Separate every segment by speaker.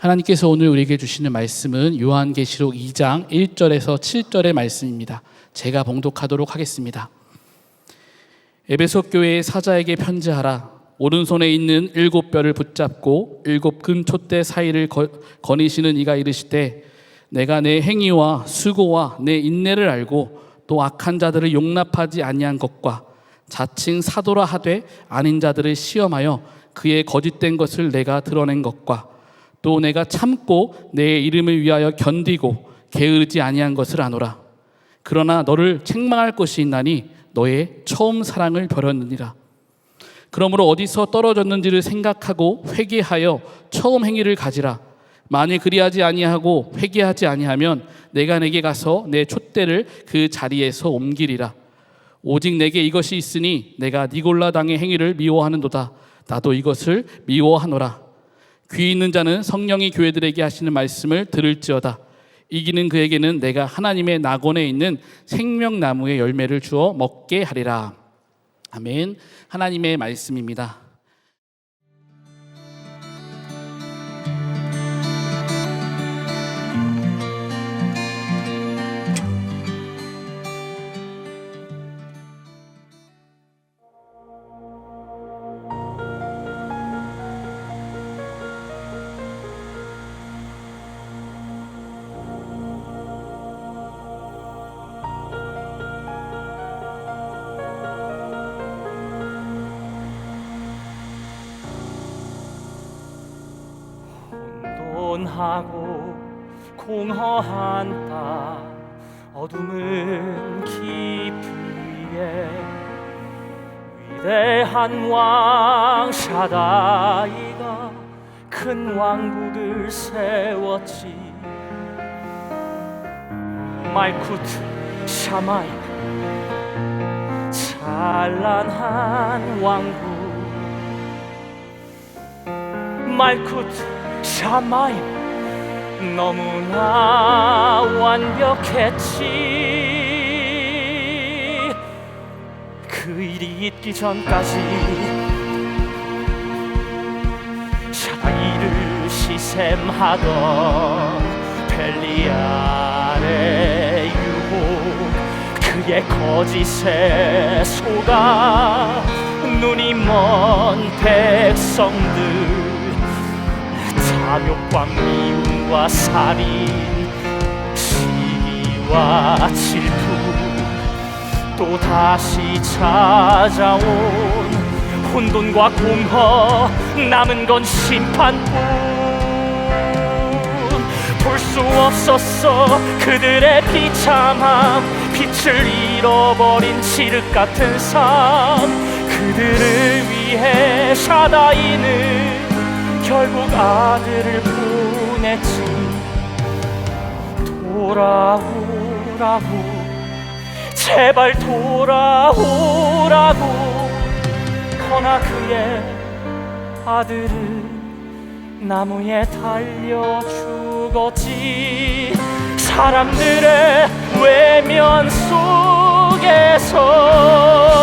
Speaker 1: 하나님께서 오늘 우리에게 주시는 말씀은 요한계시록 2장 1절에서 7절의 말씀입니다. 제가 봉독하도록 하겠습니다. 에베소 교회의 사자에게 편지하라. 오른손에 있는 7뼈를 붙잡고 7 금 촛대 사이를 거니시는 이가 이르시되, 내가 내 행위와 수고와 내 인내를 알고 또 악한 자들을 용납하지 아니한 것과 자칭 사도라 하되 아닌 자들을 시험하여 그의 거짓된 것을 내가 드러낸 것과 또 내가 참고 내 이름을 위하여 견디고 게으르지 아니한 것을 아노라. 그러나 너를 책망할 것이 있나니 너의 처음 사랑을 버렸느니라. 그러므로 어디서 떨어졌는지를 생각하고 회개하여 처음 행위를 가지라. 만일 그리하지 아니하고 회개하지 아니하면 내가 내게 가서 내 촛대를 그 자리에서 옮기리라. 오직 내게 이것이 있으니 내가 니골라 당의 행위를 미워하는도다. 나도 이것을 미워하노라. 귀 있는 자는 성령이 교회들에게 하시는 말씀을 들을지어다. 이기는 그에게는 내가 하나님의 낙원에 있는 생명나무의 열매를 주어 먹게 하리라. 아멘. 하나님의 말씀입니다.
Speaker 2: 하고 공허한 땅 어둠은 깊이에 위대한 왕 샤다이가 큰 왕국을 세웠지. 말쿠트 샤마이 찬란한 왕국, 말쿠트 샤마임 너무나 완벽했지. 그 일이 있기 전까지 샤다이를 시샘하던 벨리알의 유혹, 그의 거짓에 속아 눈이 먼 백성들, 탐욕과 미움과 살인, 시기와 질투, 또 다시 찾아온 혼돈과 공허, 남은 건 심판뿐. 볼 수 없었어 그들의 비참함, 빛을 잃어버린 칠흑 같은 삶. 그들을 위해 샤다이는 결국 아들을 보냈지. 돌아오라고, 제발 돌아오라고. 허나 그의 아들은 나무에 달려 죽었지. 사람들의 외면 속에서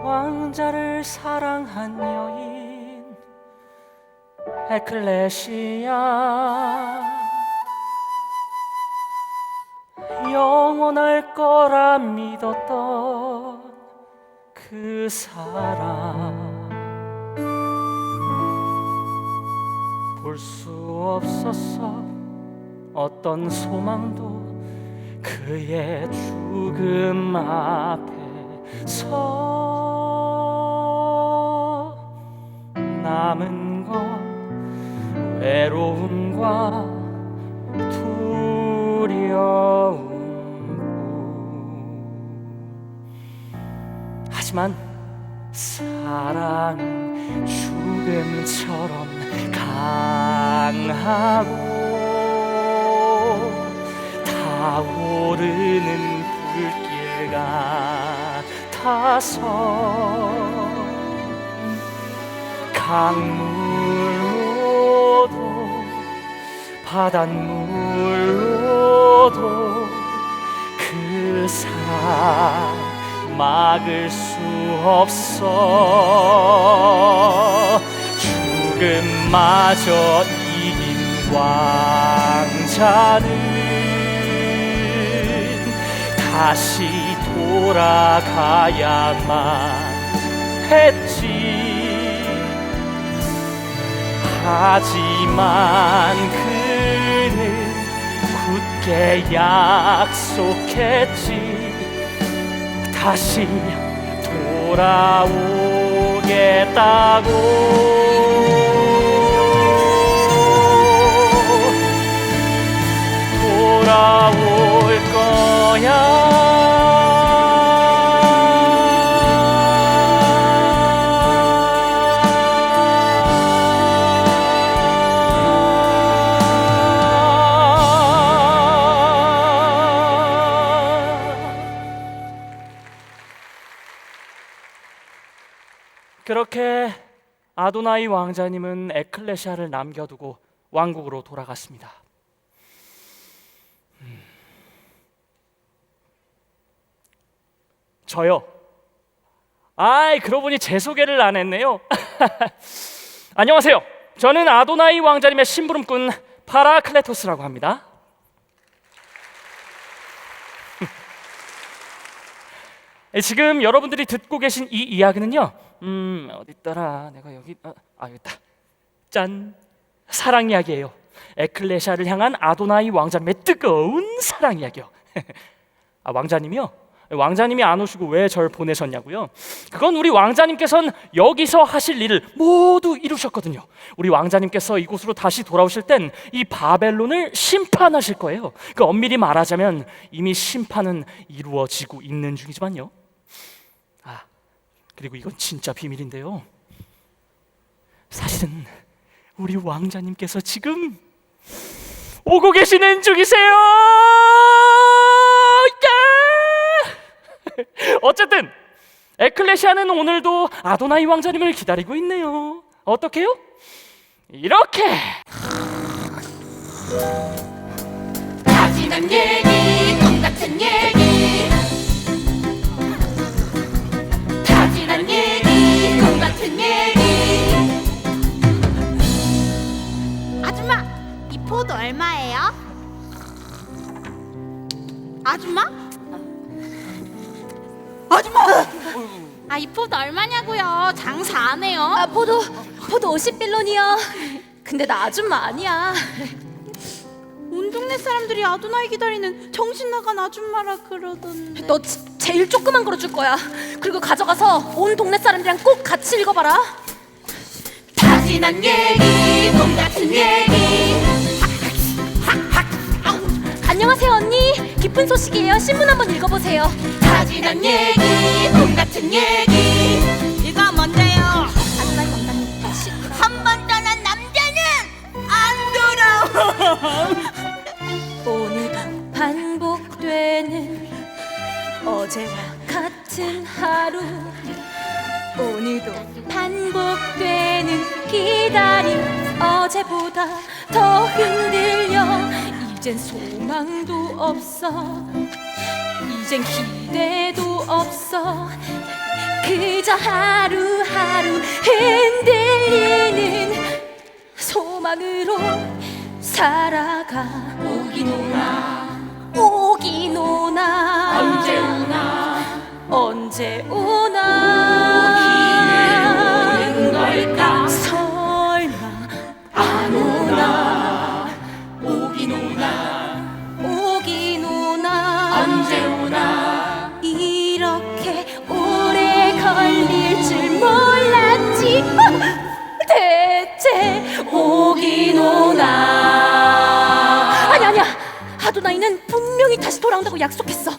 Speaker 2: 왕자를 사랑한 여인 에클레시아, 영원할 거라 믿었던 그 사람, 볼 수 없었어 어떤 소망도 그의 죽음 앞에서. 남은 건 외로움과 두려움. 하지만 사랑은 죽음처럼 강하고 타오르는 불길 같아서 강물로도 바닷물로도 그 사랑 막을 수 없어. 죽음마저 이긴 왕자는 다시 돌아가야만 했지. 하지만 그는 굳게 약속했지. 다시 돌아올 거야. 그렇게 아도나이 왕자님은 에클레시아를 남겨두고 왕국으로 돌아갔습니다. 저요? 그러고 보니 제 소개를 안 했네요. 안녕하세요. 저는 아도나이 왕자님의 심부름꾼 파라클레토스라고 합니다. 지금 여러분들이 듣고 계신 이 이야기는요, 어디 있더라? 내가 여기 여기 있다. 짠! 사랑 이야기예요. 에클레시아를 향한 아도나이 왕자님의 뜨거운 사랑 이야기요. 왕자님이요? 왕자님이 안 오시고 왜 절 보내셨냐고요? 그건 우리 왕자님께서는 여기서 하실 일을 모두 이루셨거든요. 우리 왕자님께서 이곳으로 다시 돌아오실 땐 이 바벨론을 심판하실 거예요. 그 엄밀히 말하자면 이미 심판은 이루어지고 있는 중이지만요. 그리고 이건 진짜 비밀인데요, 사실은 우리 왕자님께서 지금 오고 계시는 중이세요. 어쨌든 에클레시아는 오늘도 아도나이 왕자님을 기다리고 있네요. 어떻게요? 이렇게
Speaker 3: 다지난 얘기 똑같은 얘기, 다지난 얘기 똑같은 얘기. 아줌마, 이 포도 얼마예요? 아줌마? 이 포도 얼마냐고요? 장사 안 해요?
Speaker 4: 포도 50빌론이요. 근데 나 아줌마 아니야.
Speaker 3: 온 동네 사람들이 아도나이 기다리는 정신 나간 아줌마라 그러던데.
Speaker 4: 너 제일 조그만 거로 줄 거야. 그리고 가져가서 온 동네 사람들이랑 꼭 같이 읽어봐라.
Speaker 3: 다지난 얘기 똑같은 얘기.
Speaker 4: 안녕하세요 언니. 기쁜 소식이에요. 신문 한번 읽어보세요.
Speaker 3: 다지난 얘기 똑같은 얘기. 이거 뭔데요?
Speaker 4: 아도나이 왕자님.
Speaker 3: 한 번 떠난 남자는 안 돌아와.
Speaker 4: 오늘도 반복되는 어제와 같은 하루, 오늘도 반복되는 기다림, 어제보다 더 흔들려. 이젠 소망도 없어, 이젠 기대도 없어. 그저 하루하루 흔들리는 소망으로 살아가. 오긴 오나, 오긴 오나,
Speaker 3: 언제 오나,
Speaker 4: 언제 오나.
Speaker 3: 오기는 걸까?
Speaker 4: 설마
Speaker 3: 안 오나, 오긴 오나,
Speaker 4: 오긴 오나.
Speaker 3: 언제 오나.
Speaker 4: 이렇게 오래 걸릴 줄 몰랐지. 대체 오긴 오나. 아니야, 아도나이는 분명히 다시 돌아온다고 약속했어.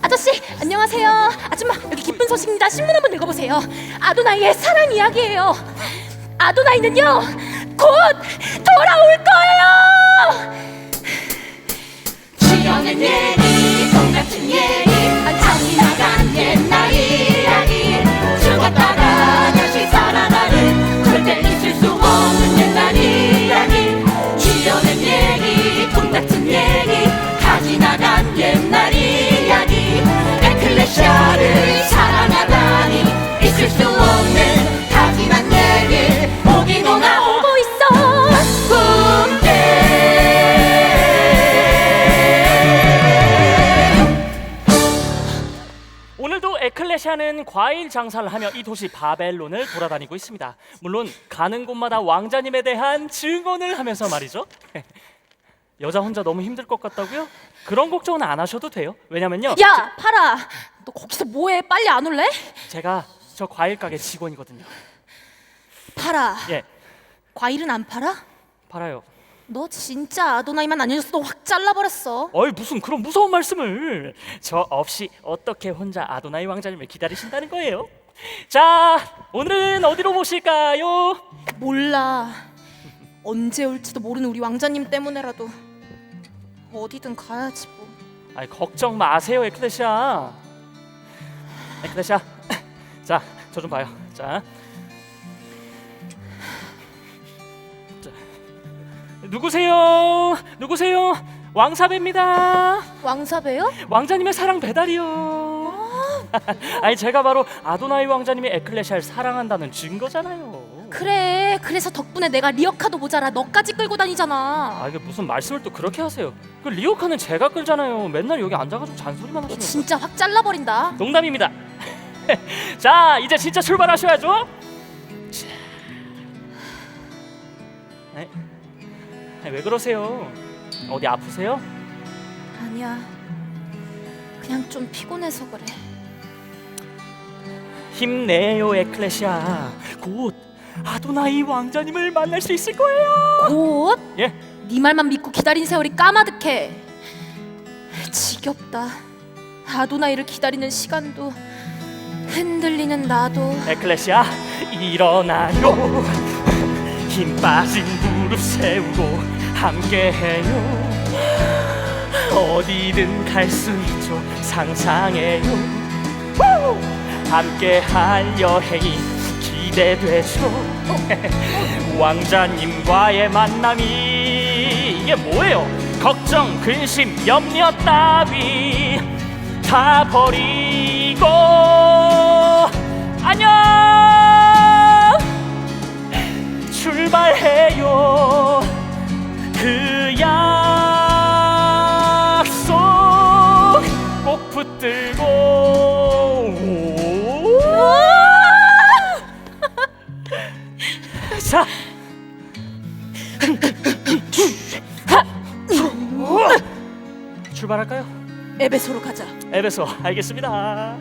Speaker 4: 아저씨 안녕하세요. 아줌마 여기 기쁜 소식입니다. 신문 한번 읽어보세요. 아도나이의 사랑 이야기예요. 아도나이는요 곧 돌아올 거예요.
Speaker 3: 주여
Speaker 4: 지어낸 얘기 똑같은 얘기 한참이 나간 옛날 이야기 죽었다가 다시 살아나는 절대 있을 수 없는 옛날 이야기 지어낸 얘기 똑같은 얘기 다 지나간 옛날 이야기 에클레시아를 사랑하다니 있을 수 없는 다 지난 얘기 오긴 오나 오고 있어
Speaker 2: 오늘도 에클레시아는 과일 장사를 하며 이 도시 바벨론을 돌아다니고 있습니다. 물론 가는 곳마다 왕자님에 대한 증언을 하면서 말이죠. 여자 혼자 너무 힘들 것 같다고요? 그런 걱정은 안 하셔도 돼요. 왜냐면요.
Speaker 4: 야 파라 너 거기서 뭐해 빨리 안 올래?
Speaker 2: 제가 저 과일 가게 직원이거든요.
Speaker 4: 파라
Speaker 2: 예,
Speaker 4: 과일은 안 팔아?
Speaker 2: 팔아요.
Speaker 4: 너 진짜 아도나이만 아니었어도 확 잘라버렸어.
Speaker 2: 어이 무슨 그런 무서운 말씀을. 저 없이 어떻게 혼자 아도나이 왕자님을 기다리신다는 거예요? 자, 오늘은 어디로 모실까요?
Speaker 4: 몰라. 언제 올지도 모르는 우리 왕자님 때문에라도 어디든 가야지 뭐.
Speaker 2: 아이 걱정 마세요, 에클레시아. 에클레시아, 자, 저 좀 봐요. 자, 누구세요? 누구세요? 왕사배입니다.
Speaker 4: 왕사배요?
Speaker 2: 왕자님의 사랑 배달이요. 아니 제가 바로 아도나이 왕자님이 에클레시아를 사랑한다는 증거잖아요.
Speaker 4: 그래 그래서 덕분에 내가 리어카도 모자라 너까지 끌고 다니잖아.
Speaker 2: 아 이게 무슨 말씀을 또 그렇게 하세요? 그 리오카는 제가 끌잖아요. 맨날 여기 앉아가지고 잔소리만
Speaker 4: 너
Speaker 2: 하시면.
Speaker 4: 진짜 확 잘라버린다.
Speaker 2: 농담입니다. 자 이제 진짜 출발하셔야죠. 에? 왜 그러세요? 어디 아프세요?
Speaker 4: 아니야 그냥 좀 피곤해서 그래.
Speaker 2: 힘내요 에클레시아. 곧 아도나이 왕자님을 만날 수 있을 거예요.
Speaker 4: 곧?
Speaker 2: 예.
Speaker 4: 네 말만 믿고 기다린 세월이 까마득해. 지겹다. 아도나이를 기다리는 시간도 흔들리는 나도.
Speaker 2: 에클레시아 일어나요. 힘 빠진 무릎 세우고 함께해요. 어디든 갈 수 있죠. 상상해요. 함께할 여행이 기대되죠. 왕자님과의 만남이 이게 뭐예요? 걱정, 근심, 염려 따위 다 버리고 안녕 출발해요. 그 약속 꼭 붙들고 자 출발할까요?
Speaker 4: 에베소로 가자.
Speaker 2: 에베소 알겠습니다.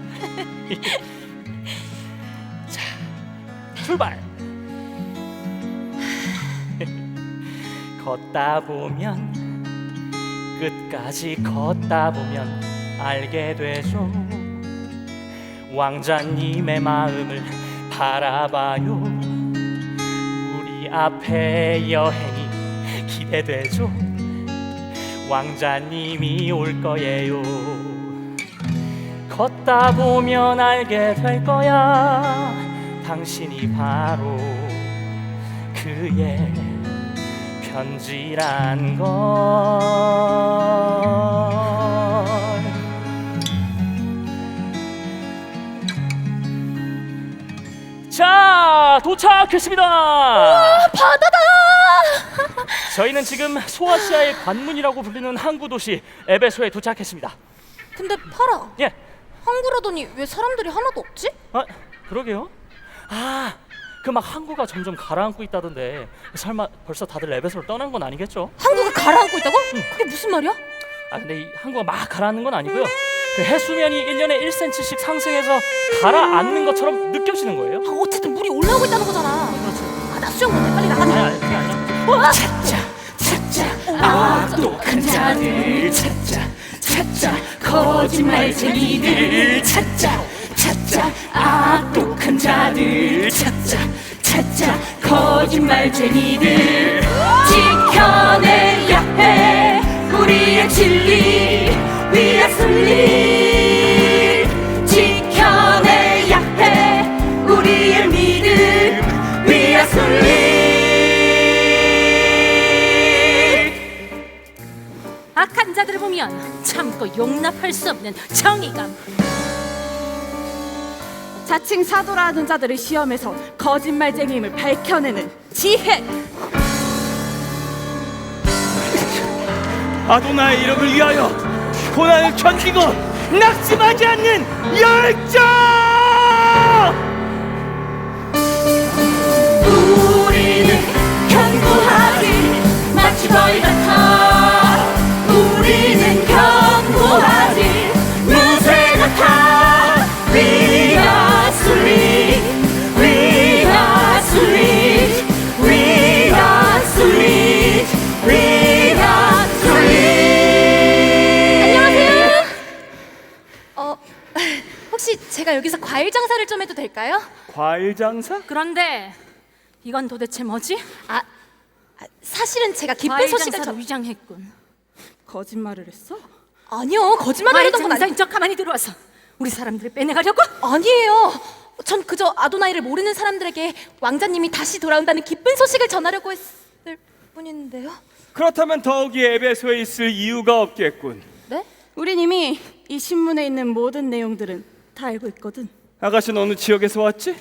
Speaker 2: 자 출발. 걷다 보면 끝까지 걷다 보면 알게 되죠. 왕자님의 마음을 바라봐요. 우리 앞에 여행이 기대되죠. 왕자님이 올 거예요. 걷다 보면 알게 될 거야. 당신이 바로 그의 편지란 걸. 자, 도착했습니다.
Speaker 4: 바다다.
Speaker 2: 저희는 지금 소아시아의 관문이라고 불리는 항구 도시 에베소에 도착했습니다.
Speaker 4: 근데 파라
Speaker 2: 예,
Speaker 4: 항구라더니 왜 사람들이 하나도 없지?
Speaker 2: 아, 그러게요. 아, 그 막 항구가 점점 가라앉고 있다던데 설마 벌써 다들 에베소를 떠난 건 아니겠죠?
Speaker 4: 항구가 가라앉고 있다고? 그게 무슨 말이야?
Speaker 2: 아, 근데 이 항구가 막 가라앉는 건 아니고요. 그 해수면이 1년에 1cm씩 상승해서 가라앉는 것처럼 느껴지는 거예요.
Speaker 4: 아, 어쨌든 물이 올라오고 있다는 거잖아.
Speaker 2: 그렇죠.
Speaker 4: 아, 나 수영 못해. 빨리 나가자.
Speaker 2: 아니, 그게 아니라
Speaker 5: 찾자 악독한 자들 찾자 거짓말쟁이들 찾자 악독한 자들 찾자 거짓말쟁이들 지켜내야 해 우리의 진리 위에 순리 지켜내야 해 우리의 믿음 위에 순리
Speaker 4: 악한 자들을 보면 참고 용납할 수 없는 정의감.
Speaker 3: 자칭 사도라 하는 자들을 시험해서 거짓말쟁이임을 밝혀내는 지혜.
Speaker 6: 아도나의 이름을 위하여 고난을 견디고 낙심하지 않는 열정!
Speaker 5: 우리는 견고하지 마치 벌 같아 우리는 견고하지 무쇠 같아 We are sweet We are sweet We are sweet We are sweet
Speaker 4: 안녕하세요. 혹시 제가 여기서 과일 장사를 좀 해도 될까요?
Speaker 6: 과일 장사?
Speaker 4: 그런데 이건 도대체 뭐지? 사실은 제가 기쁜
Speaker 7: 과일
Speaker 4: 소식을
Speaker 7: 장사로 위장했군.
Speaker 3: 거짓말을 했어?
Speaker 4: 아니요, 거짓말을
Speaker 7: 과일
Speaker 4: 했던 건
Speaker 7: 장사인 척 가만히 들어와서 우리 사람들을 빼내가려고?
Speaker 4: 아니에요. 전 그저 아도나이를 모르는 사람들에게 왕자님이 다시 돌아온다는 기쁜 소식을 전하려고 했을 뿐인데요.
Speaker 6: 그렇다면 더욱이 에베소에 있을 이유가 없겠군.
Speaker 4: 네?
Speaker 3: 우린 이미 이 신문에 있는 모든 내용들은 다 알고 있거든.
Speaker 6: 아가씨는 어느 지역에서 왔지?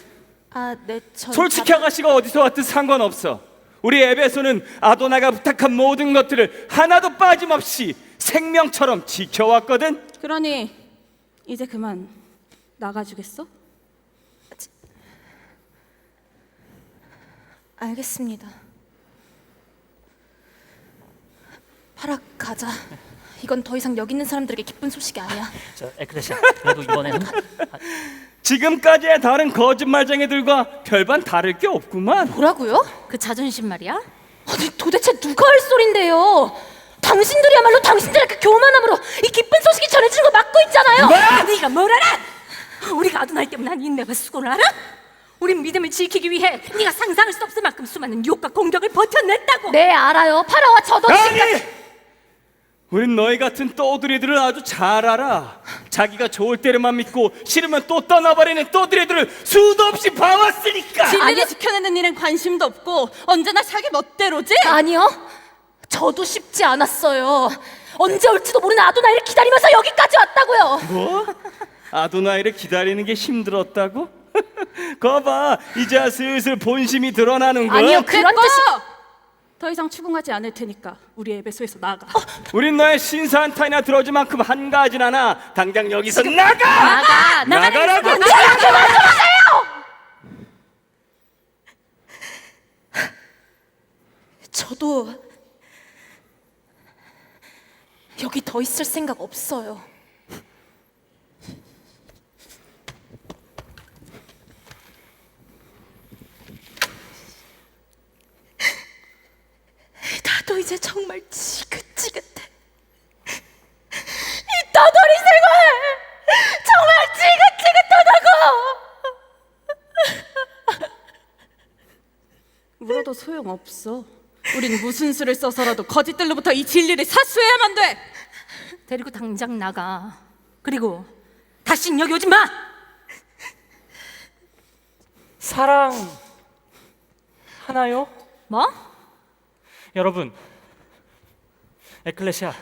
Speaker 4: 네, 전
Speaker 6: 솔직히 아가씨가 어디서 왔든 상관없어. 우리 에베소는 아도나가 부탁한 모든 것들을 하나도 빠짐없이 생명처럼 지켜왔거든.
Speaker 3: 그러니 이제 그만 나가주겠어?
Speaker 4: 알겠습니다. 파락 가자. 이건 더 이상 여기 있는 사람들에게 기쁜 소식이 아니야.
Speaker 2: 저 에클레시아 그래도 이번에는
Speaker 6: 지금까지의 다른 거짓말쟁이들과 별반 다를 게 없구만.
Speaker 4: 뭐라고요?
Speaker 7: 그 자존심 말이야?
Speaker 4: 아니 도대체 누가 할 소린데요? 당신들이야말로 당신들의 그 교만함으로 이 기쁜 소식이 전해지는 걸 막고 있잖아요.
Speaker 7: 네가 뭘 알아? 우리가 아도나이 때문에 한 인내와 수고를 알아? 우린 믿음을 지키기 위해 네가 상상할 수 없을 만큼 수많은 유혹과 공격을 버텨냈다고.
Speaker 4: 네 알아요. 파라와 저도
Speaker 6: 아니! 우린 너희 같은 떠들이들을 아주 잘 알아. 자기가 좋을 때를만 믿고 싫으면 또 떠나버리는 떠들이들을 수도 없이 봐왔으니까.
Speaker 3: 진리를 지켜내는 일엔 관심도 없고 언제나 자기 멋대로지?
Speaker 4: 아니요. 저도 쉽지 않았어요. 언제 올지도 모르는 아도나이를 기다리면서 여기까지 왔다고요.
Speaker 6: 뭐? 아도나이를 기다리는 게 힘들었다고? 거봐, 이제 슬슬 본심이 드러나는 거야.
Speaker 4: 아니요, 그런 뜻이
Speaker 3: 더 이상 추궁하지 않을 테니까 우리 에베소에서 나가.
Speaker 6: 우린 너의 신사한탄이나 들어줄 만큼 한가하진 않아. 당장 여기서 나가! 나가라고!
Speaker 4: 저도 여기 더 있을 생각 없어요. 나도 이제 정말 지긋지긋해. 이 떠돌이 생활 정말 지긋지긋하다고.
Speaker 3: 물어도 소용없어. 우린 무슨 수를 써서라도 거짓들로부터 이 진리를 사수해야만 돼.
Speaker 7: 데리고 당장 나가. 그리고 다신 여기 오지 마.
Speaker 2: 사랑 하나요?
Speaker 7: 뭐?
Speaker 2: 여러분, 에클레시아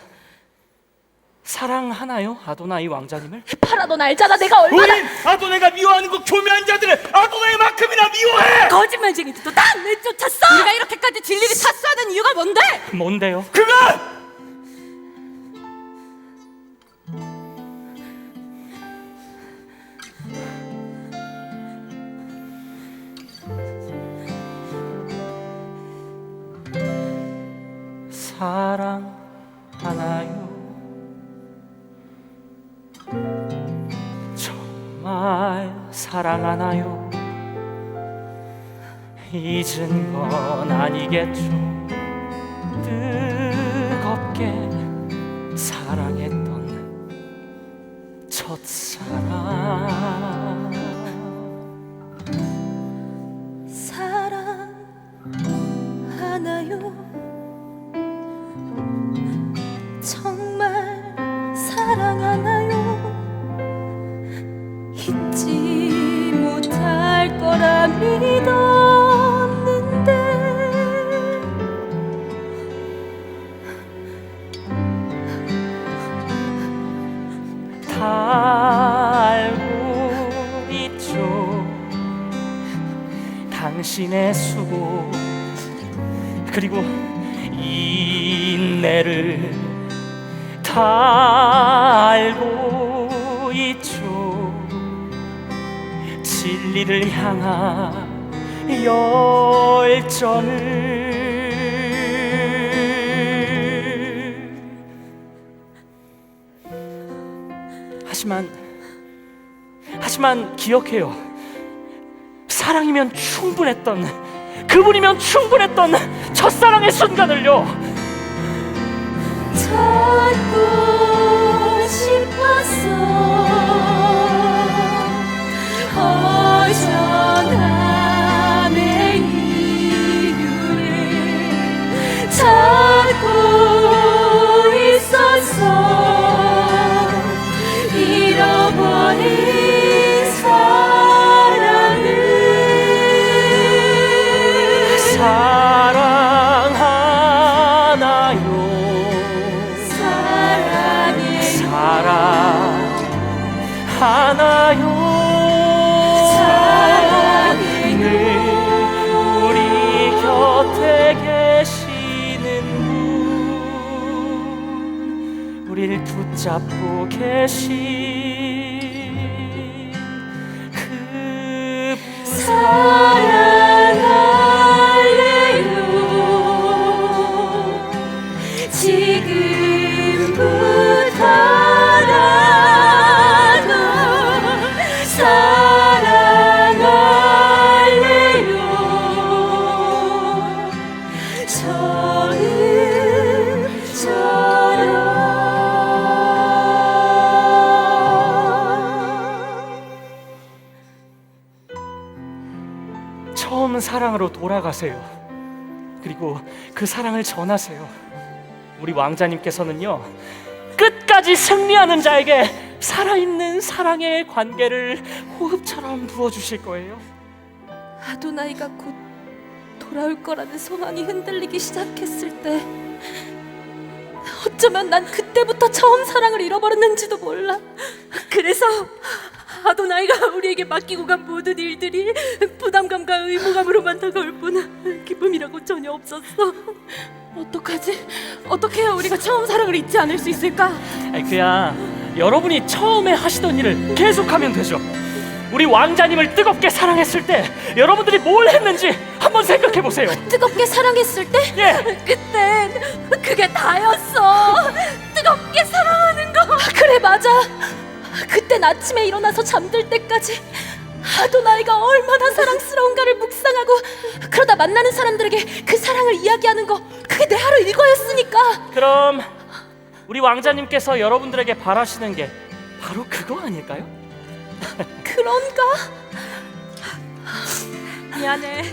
Speaker 2: 사랑하나요? 아도나이 왕자님을?
Speaker 4: 파라 넌 알잖아 내가 얼마나
Speaker 6: 우린 아도나이가 미워하는 그 교묘한 자들을 아도나이만큼이나 미워해!
Speaker 7: 거짓말쟁이들도 다 내쫓았어.
Speaker 3: 우리가 이렇게까지 진리를 사수하는 이유가 뭔데?
Speaker 2: 뭔데요?
Speaker 6: 그건!
Speaker 2: 사랑하나요? 정말 사랑하나요? 잊은 건 아니겠죠. 뜨겁게 사랑했던 첫사랑.
Speaker 4: 사랑하나요?
Speaker 2: 당신의 수고 그리고 인내를 다 알고 있죠. 진리를 향한 열정을 하지만 기억해요. 사랑이면 충분했던, 그분이면 충분했던 첫사랑의 순간을요.
Speaker 5: 찾고 싶었어. 허전함의 이유를 찾고 있었어. 잃어버린 사랑을
Speaker 2: 사랑하나요? 사랑하나요? 늘 우리 곁에 계시는 분, 우리를 붙잡고 계신 그분.
Speaker 5: 사랑할래요. 지금부터라도 사랑할래요. 처음처럼
Speaker 2: 처음 사랑으로 돌아가세요. 그리고 그 사랑을 전하세요. 우리 왕자님께서는요, 끝까지 승리하는 자에게 살아있는 사랑의 관계를 호흡처럼 부어주실 거예요.
Speaker 4: 아도나이가 곧 돌아올 거라는 소망이 흔들리기 시작했을 때 어쩌면 난 그때부터 처음 사랑을 잃어버렸는지도 몰라. 그래서 아도나이가 우리에게 맡기고 간 모든 일들이 부담감과 의무감으로만 다가올 뿐 기쁨이라고 전혀 없었어.
Speaker 3: 어떡하지? 어떻게 해야 우리가 처음 사랑을 잊지 않을 수 있을까?
Speaker 2: 아니, 그냥 여러분이 처음에 하시던 일을 계속하면 되죠. 우리 왕자님을 뜨겁게 사랑했을 때 여러분들이 뭘 했는지 한번 생각해 보세요.
Speaker 4: 뜨겁게 사랑했을 때?
Speaker 2: 예,
Speaker 4: 그땐 그게 다였어. 뜨겁게 사랑하는 거. 그래, 맞아. 그땐 아침에 일어나서 잠들 때까지 아도나이가 얼마나 사랑스러운가를 묵상하고, 그러다 만나는 사람들에게 그 사랑을 이야기하는 거, 그게 내 하루 일과였으니까.
Speaker 2: 그럼 우리 왕자님께서 여러분들에게 바라시는 게 바로 그거 아닐까요?
Speaker 4: 그런가? 미안해.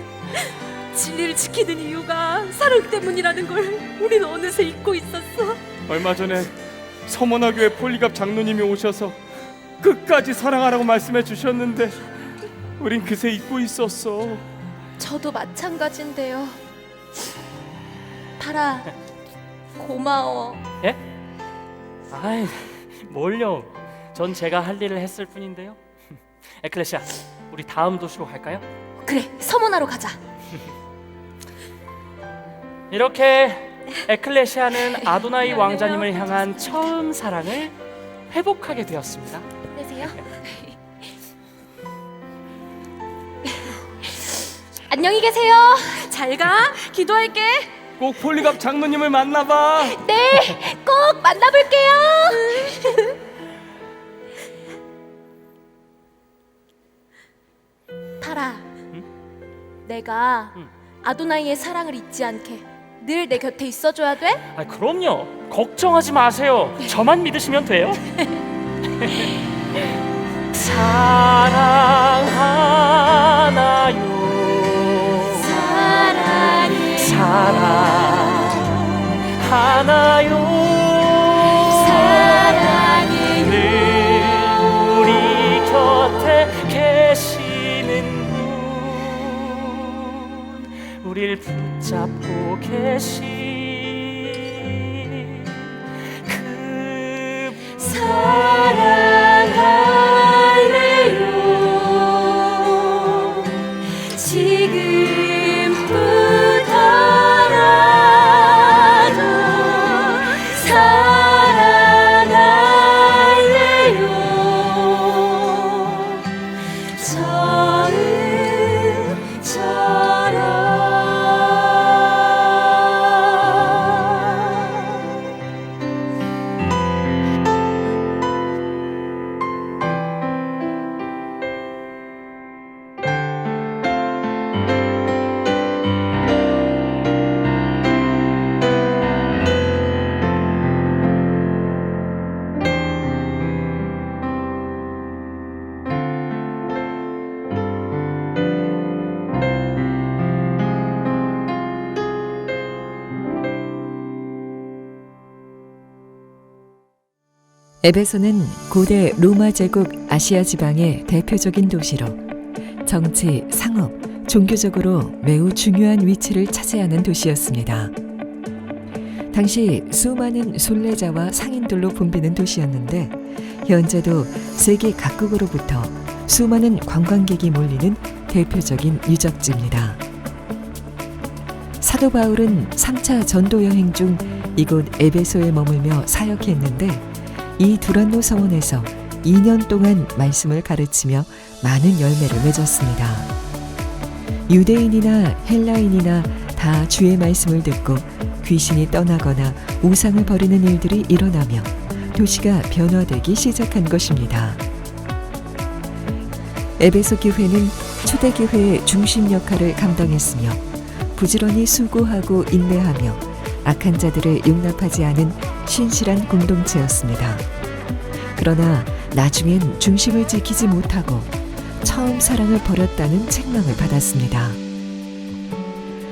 Speaker 4: 진리를 지키는 이유가 사랑 때문이라는 걸 우린 어느새 잊고 있었어.
Speaker 6: 얼마 전에 서머나교회 폴리갑 장로님이 오셔서 끝까지 사랑하라고 말씀해 주셨는데 우린 그새 잊고 있었어.
Speaker 4: 저도 마찬가지인데요. 파라, 고마워.
Speaker 2: 예? 아이, 뭘요? 전 제가 할 일을 했을 뿐인데요. 에클레시아, 우리 다음 도시로 갈까요?
Speaker 4: 그래, 서문화로 가자.
Speaker 2: 이렇게 에클레시아는 아도나이 왕자님을 향한 처음 사랑을 회복하게 되었습니다.
Speaker 4: 안녕하세요. 안녕히 계세요. 잘 가. 기도할게.
Speaker 6: 꼭 폴리갑 장로님을 만나봐.
Speaker 4: 네, 꼭 만나볼게요. 타라, 내가 아도나이의 사랑을 잊지 않게 늘 내 곁에 있어줘야 돼?
Speaker 2: 아, 그럼요. 걱정하지 마세요. 저만 믿으시면 돼요. 사랑하나요? 사랑하나요? 늘 우리 곁에 계시는 분, 우릴 붙잡고 계신 그
Speaker 5: 사랑할래요. 지금
Speaker 8: 에베소는 고대 로마 제국 아시아 지방의 대표적인 도시로 정치, 상업, 종교적으로 매우 중요한 위치를 차지하는 도시였습니다. 당시 수많은 순례자와 상인들로 붐비는 도시였는데 현재도 세계 각국으로부터 수많은 관광객이 몰리는 대표적인 유적지입니다. 사도 바울은 3차 전도 여행 중 이곳 에베소에 머물며 사역했는데 이 두란노 서원에서 2년 동안 말씀을 가르치며 많은 열매를 맺었습니다. 유대인이나 헬라인이나 다 주의 말씀을 듣고 귀신이 떠나거나 우상을 버리는 일들이 일어나며 도시가 변화되기 시작한 것입니다. 에베소 교회는 초대교회의 중심 역할을 감당했으며 부지런히 수고하고 인내하며 악한 자들을 용납하지 않은 신실한 공동체였습니다. 그러나 나중엔 중심을 지키지 못하고 처음 사랑을 버렸다는 책망을 받았습니다.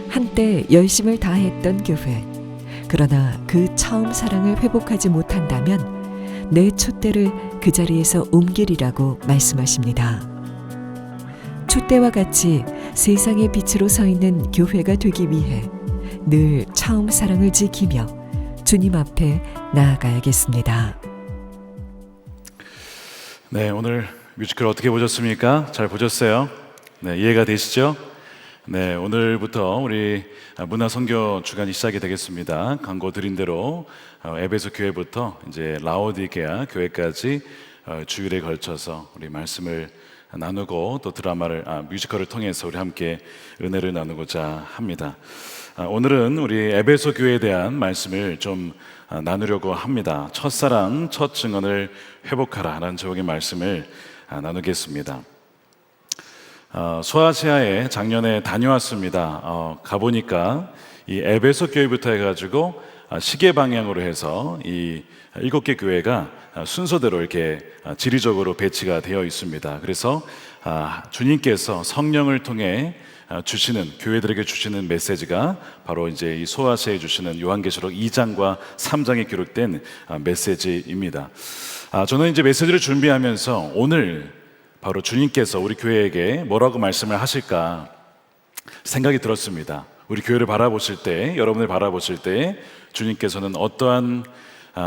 Speaker 8: 한때 열심을 다했던 교회, 그러나 그 처음 사랑을 회복하지 못한다면 내 촛대를 그 자리에서 옮기리라고 말씀하십니다. 촛대와 같이 세상의 빛으로 서 있는 교회가 되기 위해 늘 처음 사랑을 지키며 주님 앞에 나아가야겠습니다.
Speaker 9: 네, 오늘 뮤지컬 어떻게 보셨습니까? 잘 보셨어요? 네, 이해가 되시죠? 네, 오늘부터 우리 문화 선교 주간이 시작이 되겠습니다. 광고 드린 대로 에베소 교회부터 이제 라오디게아 교회까지 주일에 걸쳐서 우리 말씀을 나누고 또 뮤지컬을 통해서 우리 함께 은혜를 나누고자 합니다. 오늘은 우리 에베소 교회에 대한 말씀을 좀 나누려고 합니다. 첫사랑, 첫 증언을 회복하라 라는 제목의 말씀을 나누겠습니다. 소아시아에 작년에 다녀왔습니다. 가보니까 이 에베소 교회부터 해가지고 시계 방향으로 해서 이 7개 교회가 순서대로 이렇게 지리적으로 배치가 되어 있습니다. 그래서 주님께서 성령을 통해 주시는, 교회들에게 주시는 메시지가 바로 이제 이 소아시아에 주시는 요한계시록 2장과 3장에 기록된 메시지입니다. 저는 이제 메시지를 준비하면서 오늘 바로 주님께서 우리 교회에게 뭐라고 말씀을 하실까 생각이 들었습니다. 우리 교회를 바라보실 때, 여러분을 바라보실 때 주님께서는 어떠한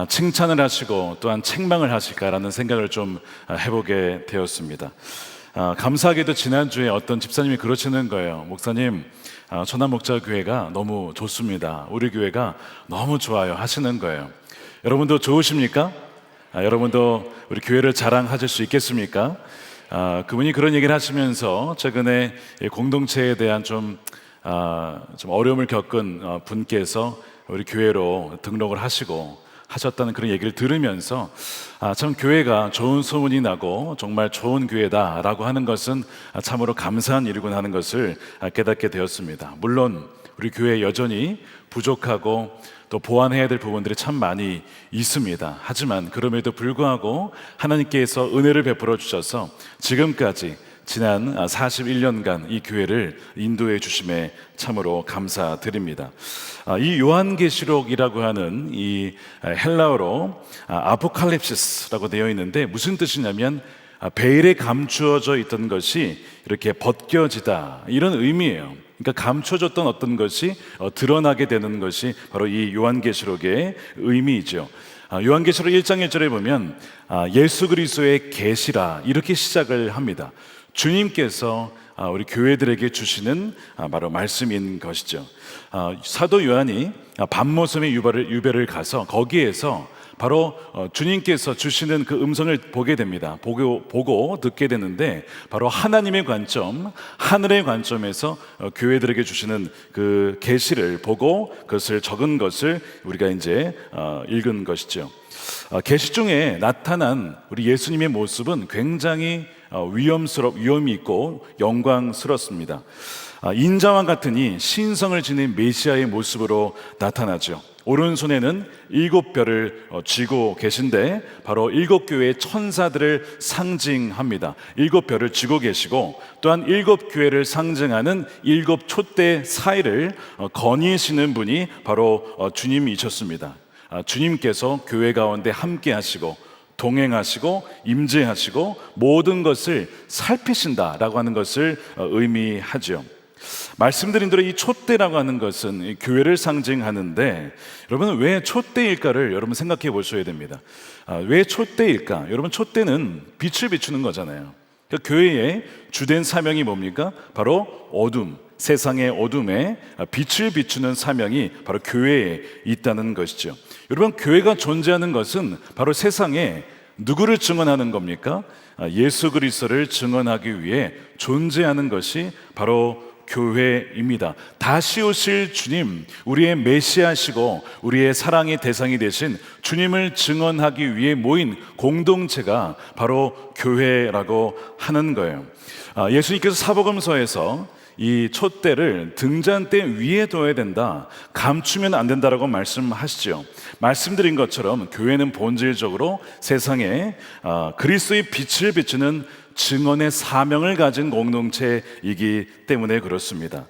Speaker 9: 칭찬을 하시고 또한 책망을 하실까라는 생각을 좀 해보게 되었습니다. 감사하게도 지난주에 어떤 집사님이 그러시는 거예요. 목사님, 천안목자교회가 너무 좋습니다. 우리 교회가 너무 좋아요 하시는 거예요. 여러분도 좋으십니까? 여러분도 우리 교회를 자랑하실 수 있겠습니까? 그분이 그런 얘기를 하시면서 최근에 공동체에 대한 좀 어려움을 겪은 분께서 우리 교회로 등록을 하셨다는 그런 얘기를 들으면서 참 교회가 좋은 소문이 나고 정말 좋은 교회다라고 하는 것은 참으로 감사한 일이구나 하는 것을 깨닫게 되었습니다. 물론 우리 교회 여전히 부족하고 또 보완해야 될 부분들이 참 많이 있습니다. 하지만 그럼에도 불구하고 하나님께서 은혜를 베풀어 주셔서 지금까지 지난 41년간 이 교회를 인도해 주심에 참으로 감사드립니다. 이 요한계시록이라고 하는 이 헬라어로 아포칼립시스라고 되어 있는데 무슨 뜻이냐면 베일에 감추어져 있던 것이 이렇게 벗겨지다, 이런 의미예요. 그러니까 감춰졌던 어떤 것이 드러나게 되는 것이 바로 이 요한계시록의 의미이죠. 요한계시록 1장 1절에 보면 예수 그리스도의 계시라 이렇게 시작을 합니다. 주님께서 우리 교회들에게 주시는 바로 말씀인 것이죠. 사도 요한이 밤모섬의 유배를 가서 거기에서 바로 주님께서 주시는 그 음성을 보게 됩니다. 보고 듣게 되는데 바로 하나님의 관점, 하늘의 관점에서 교회들에게 주시는 그 계시를 보고 그것을 적은 것을 우리가 이제 읽은 것이죠. 계시 중에 나타난 우리 예수님의 모습은 굉장히 위험이 있고 영광스럽습니다. 인자왕 같으니 신성을 지닌 메시아의 모습으로 나타나죠. 오른손에는 7별을 쥐고 계신데 바로 7교회의 천사들을 상징합니다. 7별을 쥐고 계시고 또한 7교회를 상징하는 7촛대 사이를 거니시는 분이 바로 주님이셨습니다. 주님께서 교회 가운데 함께 하시고 동행하시고 임재하시고 모든 것을 살피신다라고 하는 것을 의미하죠. 말씀드린 대로 이 촛대라고 하는 것은 이 교회를 상징하는데, 여러분 왜 촛대일까를 여러분 생각해 보셔야 됩니다. 왜 촛대일까? 여러분 촛대는 빛을 비추는 거잖아요. 그러니까 교회의 주된 사명이 뭡니까? 바로 어둠, 세상의 어둠에 빛을 비추는 사명이 바로 교회에 있다는 것이죠. 여러분 교회가 존재하는 것은 바로 세상에 누구를 증언하는 겁니까? 예수 그리스도를 증언하기 위해 존재하는 것이 바로 교회입니다. 다시 오실 주님, 우리의 메시아시고 우리의 사랑의 대상이 되신 주님을 증언하기 위해 모인 공동체가 바로 교회라고 하는 거예요. 예수님께서 사복음서에서 이 촛대를 등잔대 위에 둬야 된다, 감추면 안 된다라고 말씀하시죠. 말씀드린 것처럼 교회는 본질적으로 세상에 그리스도의 빛을 비추는 증언의 사명을 가진 공동체이기 때문에 그렇습니다.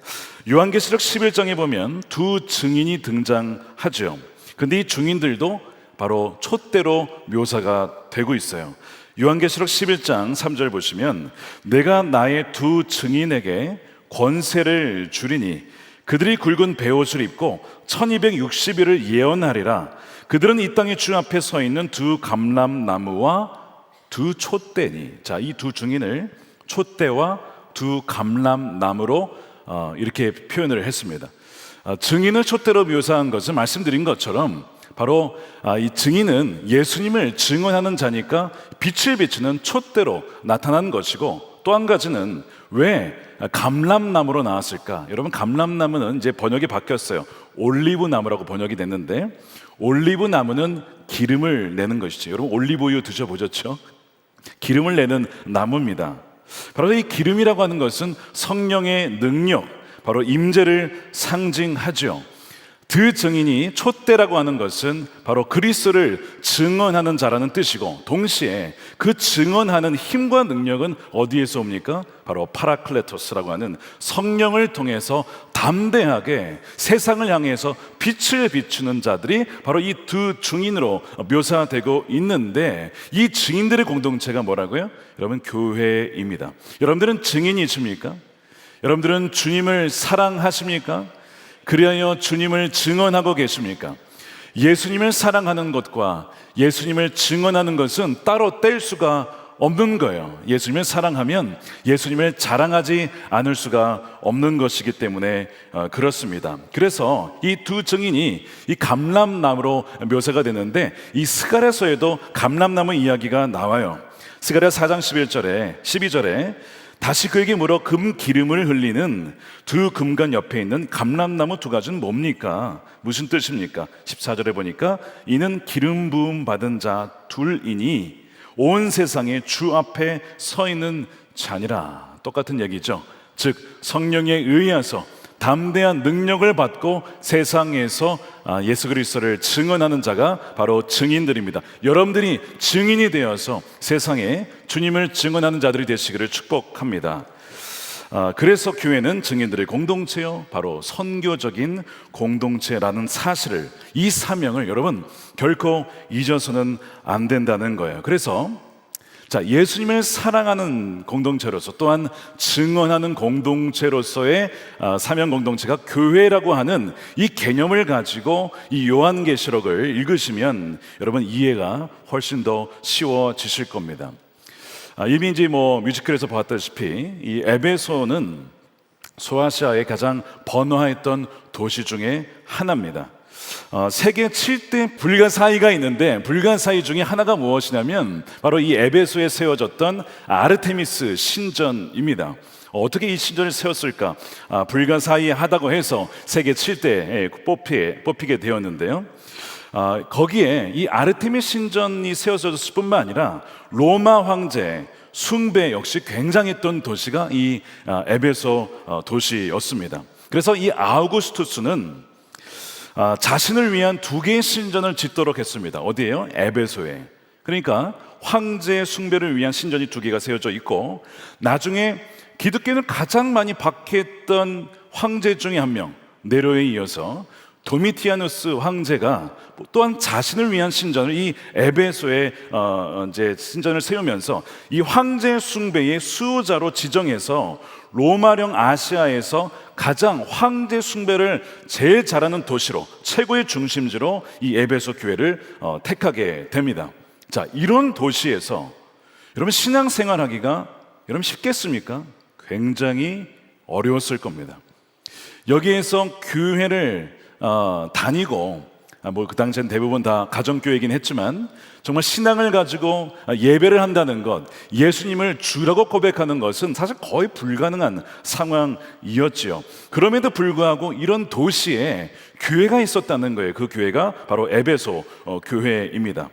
Speaker 9: 요한계시록 11장에 보면 두 증인이 등장하죠. 근데 이 증인들도 바로 촛대로 묘사가 되고 있어요. 요한계시록 11장 3절 보시면 내가 나의 두 증인에게 권세를 주리니 그들이 굵은 베옷을 입고 1260일을 예언하리라. 그들은 이 땅의 주 앞에 서 있는 두 감람나무와 두 촛대니. 자, 이 두 증인을 촛대와 두 감람나무로 이렇게 표현을 했습니다. 증인을 촛대로 묘사한 것은 말씀드린 것처럼 바로 이 증인은 예수님을 증언하는 자니까 빛을 비추는 촛대로 나타난 것이고, 또 한 가지는 왜 감람나무로 나왔을까? 여러분 감람나무는 이제 번역이 바뀌었어요. 올리브나무라고 번역이 됐는데, 올리브나무는 기름을 내는 것이죠. 여러분 올리브유 드셔보셨죠? 기름을 내는 나무입니다. 바로 이 기름이라고 하는 것은 성령의 능력, 바로 임재를 상징하죠. 두 증인이 촛대라고 하는 것은 바로 그리스도를 증언하는 자라는 뜻이고, 동시에 그 증언하는 힘과 능력은 어디에서 옵니까? 바로 파라클레토스라고 하는 성령을 통해서 담대하게 세상을 향해서 빛을 비추는 자들이 바로 이 두 증인으로 묘사되고 있는데, 이 증인들의 공동체가 뭐라고요? 여러분 교회입니다. 여러분들은 증인이십니까? 여러분들은 주님을 사랑하십니까? 그리하여 주님을 증언하고 계십니까? 예수님을 사랑하는 것과 예수님을 증언하는 것은 따로 뗄 수가 없는 거예요. 예수님을 사랑하면 예수님을 자랑하지 않을 수가 없는 것이기 때문에 그렇습니다. 그래서 이 두 증인이 이 감람나무로 묘사가 되는데, 이 스가랴서에도 감람나무 이야기가 나와요. 스가랴 4장 12절에 다시 그에게 물어 금 기름을 흘리는 두 금관 옆에 있는 감람나무 두 가지는 뭡니까? 무슨 뜻입니까? 14절에 보니까 이는 기름 부음 받은 자 둘이니 온 세상에 주 앞에 서 있는 자니라. 똑같은 얘기죠. 즉 성령에 의해서 담대한 능력을 받고 세상에서 예수 그리스도를 증언하는 자가 바로 증인들입니다. 여러분들이 증인이 되어서 세상에 주님을 증언하는 자들이 되시기를 축복합니다. 그래서 교회는 증인들의 공동체요, 바로 선교적인 공동체라는 사실을, 이 사명을 여러분 결코 잊어서는 안 된다는 거예요. 그래서 예수님을 사랑하는 공동체로서, 또한 증언하는 공동체로서의 사명 공동체가 교회라고 하는 이 개념을 가지고 이 요한계시록을 읽으시면 여러분 이해가 훨씬 더 쉬워지실 겁니다. 이미 이제 뮤지컬에서 봤다시피 이 에베소는 소아시아의 가장 번화했던 도시 중에 하나입니다. 세계 7대 불가사의가 있는데, 불가사의 중에 하나가 무엇이냐면 바로 이 에베소에 세워졌던 아르테미스 신전입니다. 어떻게 이 신전을 세웠을까? 불가사의하다고 해서 세계 7대에 뽑히게 되었는데요. 거기에 이 아르테미스 신전이 세워졌을 뿐만 아니라 로마 황제 숭배 역시 굉장했던 도시가 이 에베소 도시였습니다. 그래서 이 아우구스투스는 자신을 위한 두 개의 신전을 짓도록 했습니다. 어디예요? 에베소에. 그러니까 황제 숭배를 위한 신전이 두 개가 세워져 있고, 나중에 기독교를 가장 많이 박해했던 황제 중에 한 명, 네로에 이어서 도미티아누스 황제가 또한 자신을 위한 신전을 이 에베소에 이제 신전을 세우면서 이 황제 숭배의 수호자로 지정해서 로마령 아시아에서 가장 황제 숭배를 제일 잘하는 도시로, 최고의 중심지로 이 에베소 교회를 택하게 됩니다. 자, 이런 도시에서 여러분 신앙생활하기가 여러분 쉽겠습니까? 굉장히 어려웠을 겁니다. 여기에서 교회를 다니고 뭐 그 당시엔 대부분 다 가정교회이긴 했지만 정말 신앙을 가지고 예배를 한다는 것, 예수님을 주라고 고백하는 것은 사실 거의 불가능한 상황이었지요. 그럼에도 불구하고 이런 도시에 교회가 있었다는 거예요. 그 교회가 바로 에베소 교회입니다.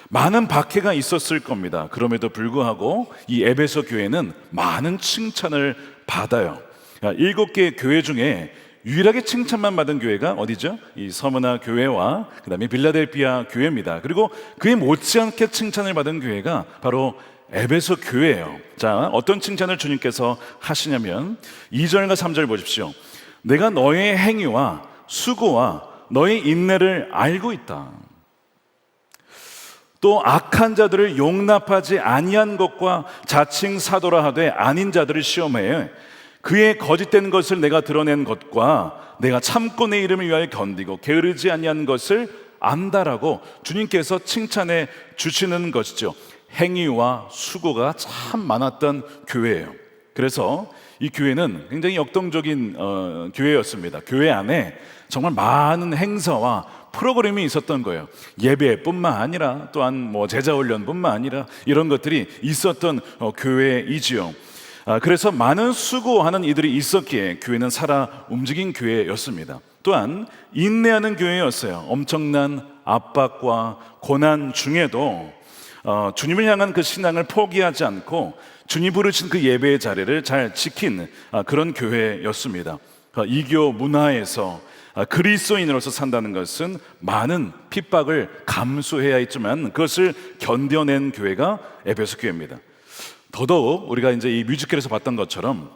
Speaker 9: 많은 박해가 있었을 겁니다. 그럼에도 불구하고 이 에베소 교회는 많은 칭찬을 받아요. 7개 교회 중에 유일하게 칭찬만 받은 교회가 어디죠? 이 서머나 교회와 그 다음에 빌라델피아 교회입니다. 그리고 그에 못지않게 칭찬을 받은 교회가 바로 에베소 교회예요. 자, 어떤 칭찬을 주님께서 하시냐면 2절과 3절 보십시오. 내가 너의 행위와 수고와 너의 인내를 알고 있다. 또 악한 자들을 용납하지 아니한 것과 자칭 사도라 하되 아닌 자들을 시험해 그의 거짓된 것을 내가 드러낸 것과 내가 참고 내 이름을 위하여 견디고 게으르지 아니한 것을 안다라고 주님께서 칭찬해 주시는 것이죠. 행위와 수고가 참 많았던 교회예요. 그래서 이 교회는 굉장히 역동적인 교회였습니다. 교회 안에 정말 많은 행사와 프로그램이 있었던 거예요. 예배뿐만 아니라 또한 뭐 제자 훈련뿐만 아니라 이런 것들이 있었던 교회이지요. 그래서 많은 수고하는 이들이 있었기에 교회는 살아 움직인 교회였습니다. 또한 인내하는 교회였어요. 엄청난 압박과 고난 중에도 주님을 향한 그 신앙을 포기하지 않고 주님 부르신 그 예배의 자리를 잘 지킨 그런 교회였습니다. 이교 문화에서 그리스도인으로서 산다는 것은 많은 핍박을 감수해야 했지만 그것을 견뎌낸 교회가 에베소 교회입니다. 더더욱 우리가 이제 이 뮤지컬에서 봤던 것처럼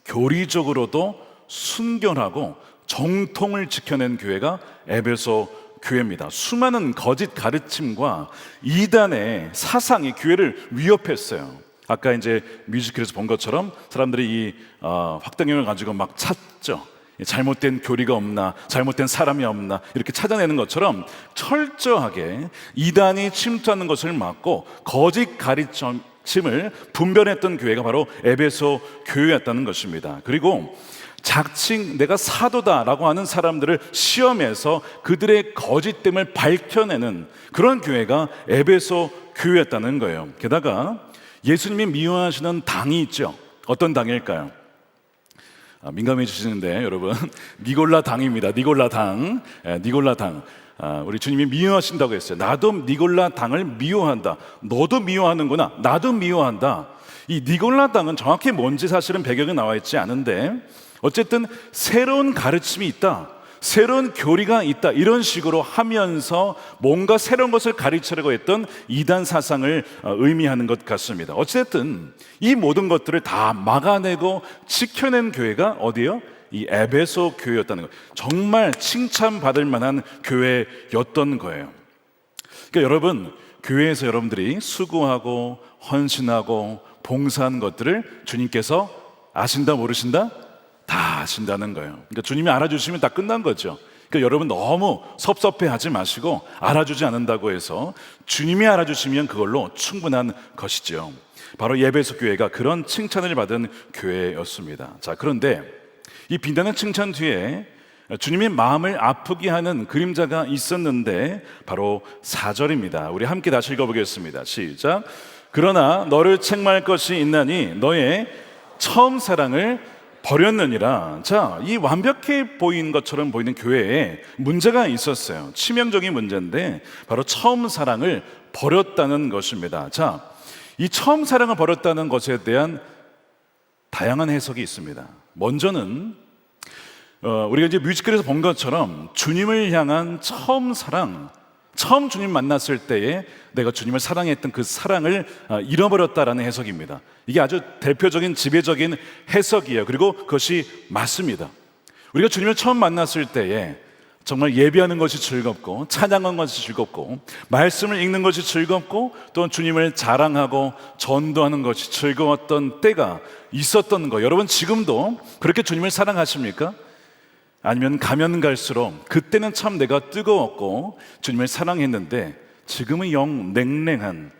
Speaker 9: 교리적으로도 순결하고 정통을 지켜낸 교회가 에베소 교회입니다. 수많은 거짓 가르침과 이단의 사상이 교회를 위협했어요. 아까 이제 뮤지컬에서 본 것처럼 사람들이 이 확당형을 가지고 막 찾죠. 잘못된 교리가 없나, 잘못된 사람이 없나 이렇게 찾아내는 것처럼 철저하게 이단이 침투하는 것을 막고 거짓 가르침을 분별했던 교회가 바로 에베소 교회였다는 것입니다. 그리고 자칭 내가 사도다라고 하는 사람들을 시험해서 그들의 거짓됨을 밝혀내는 그런 교회가 에베소 교회였다는 거예요. 게다가 예수님이 미워하시는 당이 있죠. 어떤 당일까요? 민감해 주시는데 여러분 니골라 당입니다. 니골라 당. 니골라 당. 우리 주님이 미워하신다고 했어요. 나도 니골라 당을 미워한다. 너도 미워하는구나. 나도 미워한다. 이 니골라 당은 정확히 뭔지 사실은 배경에 나와 있지 않은데 어쨌든 새로운 가르침이 있다, 새로운 교리가 있다 이런 식으로 하면서 뭔가 새로운 것을 가르치려고 했던 이단 사상을 의미하는 것 같습니다. 어쨌든 이 모든 것들을 다 막아내고 지켜낸 교회가 어디예요? 이 에베소 교회였다는 거예요. 정말 칭찬받을 만한 교회였던 거예요. 그러니까 여러분, 교회에서 여러분들이 수고하고 헌신하고 봉사한 것들을 주님께서 아신다 모르신다? 다 아신다는 거예요. 그러니까 주님이 알아주시면 다 끝난 거죠. 그러니까 여러분 너무 섭섭해하지 마시고 알아주지 않는다고 해서 주님이 알아주시면 그걸로 충분한 것이죠. 바로 에베소 교회가 그런 칭찬을 받은 교회였습니다. 자, 그런데 이 빛나는 칭찬 뒤에 주님의 마음을 아프게 하는 그림자가 있었는데 바로 4절입니다. 우리 함께 다시 읽어보겠습니다. 시작. 그러나 너를 책망할 것이 있나니 너의 처음 사랑을 버렸느니라. 자, 이 완벽해 보이는 것처럼 보이는 교회에 문제가 있었어요. 치명적인 문제인데 바로 처음 사랑을 버렸다는 것입니다. 자, 이 처음 사랑을 버렸다는 것에 대한 다양한 해석이 있습니다. 먼저는 우리가 이제 뮤지컬에서 본 것처럼 주님을 향한 처음 사랑, 처음 주님 만났을 때에 내가 주님을 사랑했던 그 사랑을 잃어버렸다라는 해석입니다. 이게 아주 대표적인 지배적인 해석이에요. 그리고 그것이 맞습니다. 우리가 주님을 처음 만났을 때에 정말 예배하는 것이 즐겁고 찬양하는 것이 즐겁고 말씀을 읽는 것이 즐겁고 또 주님을 자랑하고 전도하는 것이 즐거웠던 때가 있었던 거. 여러분 지금도 그렇게 주님을 사랑하십니까? 아니면 가면 갈수록 그때는 참 내가 뜨거웠고 주님을 사랑했는데 지금은 영 냉랭한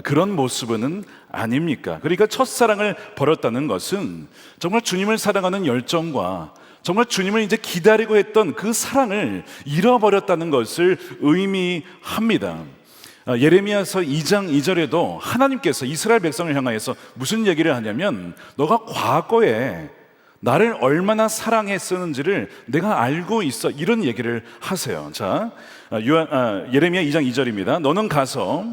Speaker 9: 그런 모습은 아닙니까? 그러니까 첫사랑을 버렸다는 것은 정말 주님을 사랑하는 열정과 정말 주님을 이제 기다리고 했던 그 사랑을 잃어버렸다는 것을 의미합니다. 예레미야서 2장 2절에도 하나님께서 이스라엘 백성을 향하여서 무슨 얘기를 하냐면 너가 과거에 나를 얼마나 사랑했었는지를 내가 알고 있어, 이런 얘기를 하세요. 자, 예레미야 2장 2절입니다. 너는 가서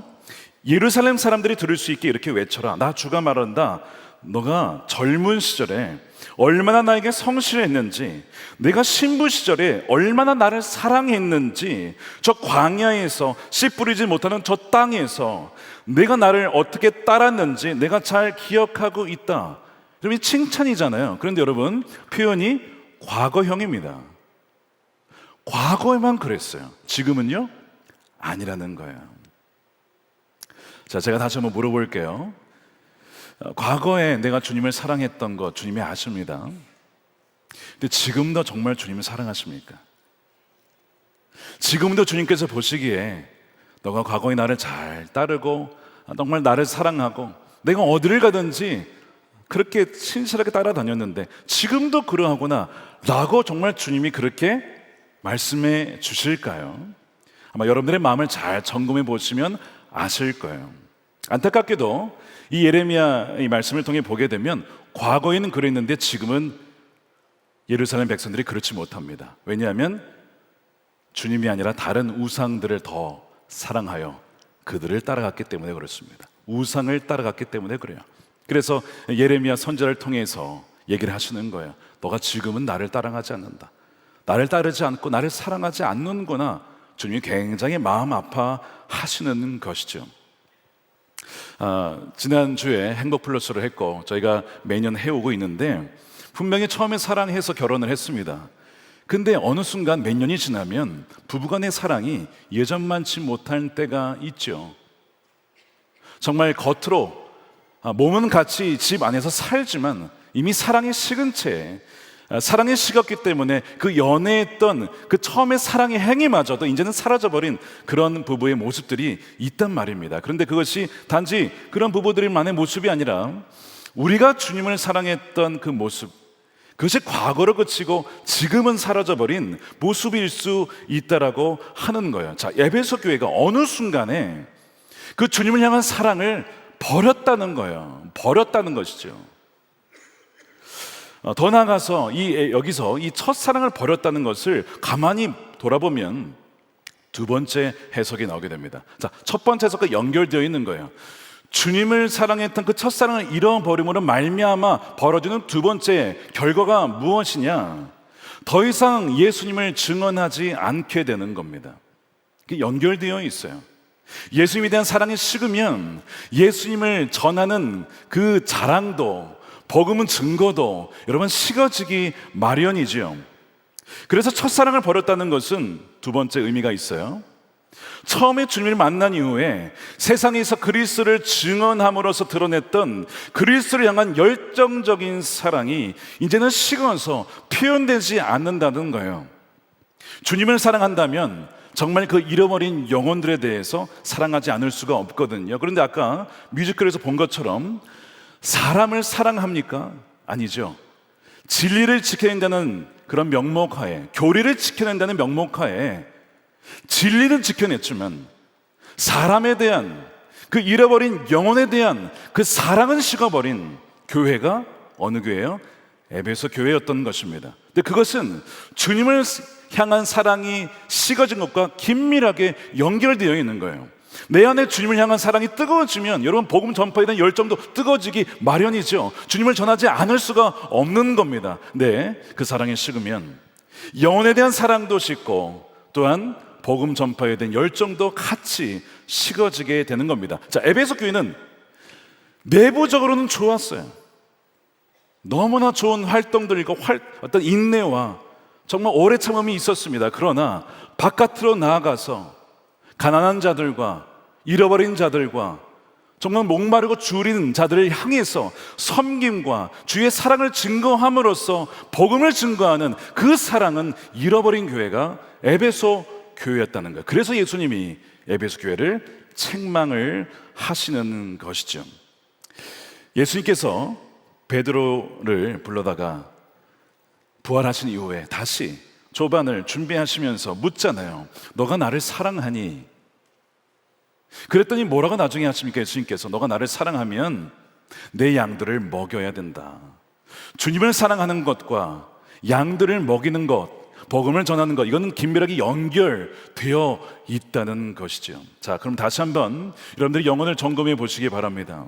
Speaker 9: 예루살렘 사람들이 들을 수 있게 이렇게 외쳐라. 나 주가 말한다. 너가 젊은 시절에 얼마나 나에게 성실했는지, 내가 신부 시절에 얼마나 나를 사랑했는지, 저 광야에서 씨 뿌리지 못하는 저 땅에서 내가 나를 어떻게 따랐는지 내가 잘 기억하고 있다. 여러분, 칭찬이잖아요. 그런데 여러분, 표현이 과거형입니다. 과거에만 그랬어요. 지금은요? 아니라는 거예요. 자, 제가 다시 한번 물어볼게요. 과거에 내가 주님을 사랑했던 것 주님이 아십니다. 근데 지금도 정말 주님을 사랑하십니까? 지금도 주님께서 보시기에 너가 과거에 나를 잘 따르고 정말 나를 사랑하고 내가 어디를 가든지 그렇게 신실하게 따라다녔는데 지금도 그러하구나 라고 정말 주님이 그렇게 말씀해 주실까요? 아마 여러분들의 마음을 잘 점검해 보시면 아실 거예요. 안타깝게도 이 예레미야 이 말씀을 통해 보게 되면 과거에는 그랬는데 지금은 예루살렘 백성들이 그렇지 못합니다. 왜냐하면 주님이 아니라 다른 우상들을 더 사랑하여 그들을 따라갔기 때문에 그렇습니다. 우상을 따라갔기 때문에 그래요. 그래서 예레미야 선지자를 통해서 얘기를 하시는 거예요. 너가 지금은 나를 따라가지 않는다. 나를 따르지 않고 나를 사랑하지 않는구나. 주님이 굉장히 마음 아파하시는 것이죠. 지난주에 행복 플러스를 했고 저희가 매년 해오고 있는데 분명히 처음에 사랑해서 결혼을 했습니다. 근데 어느 순간 몇 년이 지나면 부부간의 사랑이 예전만치 못할 때가 있죠. 정말 겉으로 몸은 같이 집 안에서 살지만 이미 사랑이 식은 채, 사랑이 식었기 때문에 그 연애했던 그 처음에 사랑의 행위마저도 이제는 사라져버린 그런 부부의 모습들이 있단 말입니다. 그런데 그것이 단지 그런 부부들만의 모습이 아니라 우리가 주님을 사랑했던 그 모습, 그것이 과거로 그치고 지금은 사라져버린 모습일 수 있다라고 하는 거예요. 자, 에베소 교회가 어느 순간에 그 주님을 향한 사랑을 버렸다는 거예요. 버렸다는 것이죠. 더 나아가서 여기서 이 첫사랑을 버렸다는 것을 가만히 돌아보면 두 번째 해석이 나오게 됩니다. 자, 첫 번째 해석과 연결되어 있는 거예요. 주님을 사랑했던 그 첫사랑을 잃어버림으로 말미암아 벌어지는 두 번째 결과가 무엇이냐? 더 이상 예수님을 증언하지 않게 되는 겁니다. 그게 연결되어 있어요. 예수님에 대한 사랑이 식으면 예수님을 전하는 그 자랑도 복음은 증거도 여러분 식어지기 마련이지요. 그래서 첫사랑을 버렸다는 것은 두 번째 의미가 있어요. 처음에 주님을 만난 이후에 세상에서 그리스도를 증언함으로써 드러냈던 그리스도를 향한 열정적인 사랑이 이제는 식어서 표현되지 않는다는 거예요. 주님을 사랑한다면 정말 그 잃어버린 영혼들에 대해서 사랑하지 않을 수가 없거든요. 그런데 아까 뮤지컬에서 본 것처럼 사람을 사랑합니까? 아니죠. 진리를 지켜낸다는 그런 명목하에, 교리를 지켜낸다는 명목하에 진리는 지켜냈지만 사람에 대한 그 잃어버린 영혼에 대한 그 사랑은 식어버린 교회가 어느 교회예요? 에베소 교회였던 것입니다. 근데 그것은 주님을 향한 사랑이 식어진 것과 긴밀하게 연결되어 있는 거예요. 내 안에 주님을 향한 사랑이 뜨거워지면 여러분 복음 전파에 대한 열정도 뜨거워지기 마련이죠. 주님을 전하지 않을 수가 없는 겁니다. 네, 그 사랑이 식으면 영혼에 대한 사랑도 식고 또한 복음 전파에 대한 열정도 같이 식어지게 되는 겁니다. 자, 에베소 교회는 내부적으로는 좋았어요. 너무나 좋은 활동들과 어떤 인내와 정말 오래 참음이 있었습니다. 그러나 바깥으로 나아가서 가난한 자들과 잃어버린 자들과 정말 목마르고 줄인 자들을 향해서 섬김과 주의 사랑을 증거함으로써 복음을 증거하는 그 사랑은 잃어버린 교회가 에베소 교회였다는 거예요. 그래서 예수님이 에베소 교회를 책망을 하시는 것이죠. 예수님께서 베드로를 불러다가 부활하신 이후에 다시 조반을 준비하시면서 묻잖아요. 너가 나를 사랑하니? 그랬더니 뭐라고 나중에 하십니까? 예수님께서 너가 나를 사랑하면 내 양들을 먹여야 된다. 주님을 사랑하는 것과 양들을 먹이는 것, 복음을 전하는 것, 이거는 긴밀하게 연결되어 있다는 것이죠. 자, 그럼 다시 한번 여러분들이 영혼을 점검해 보시기 바랍니다.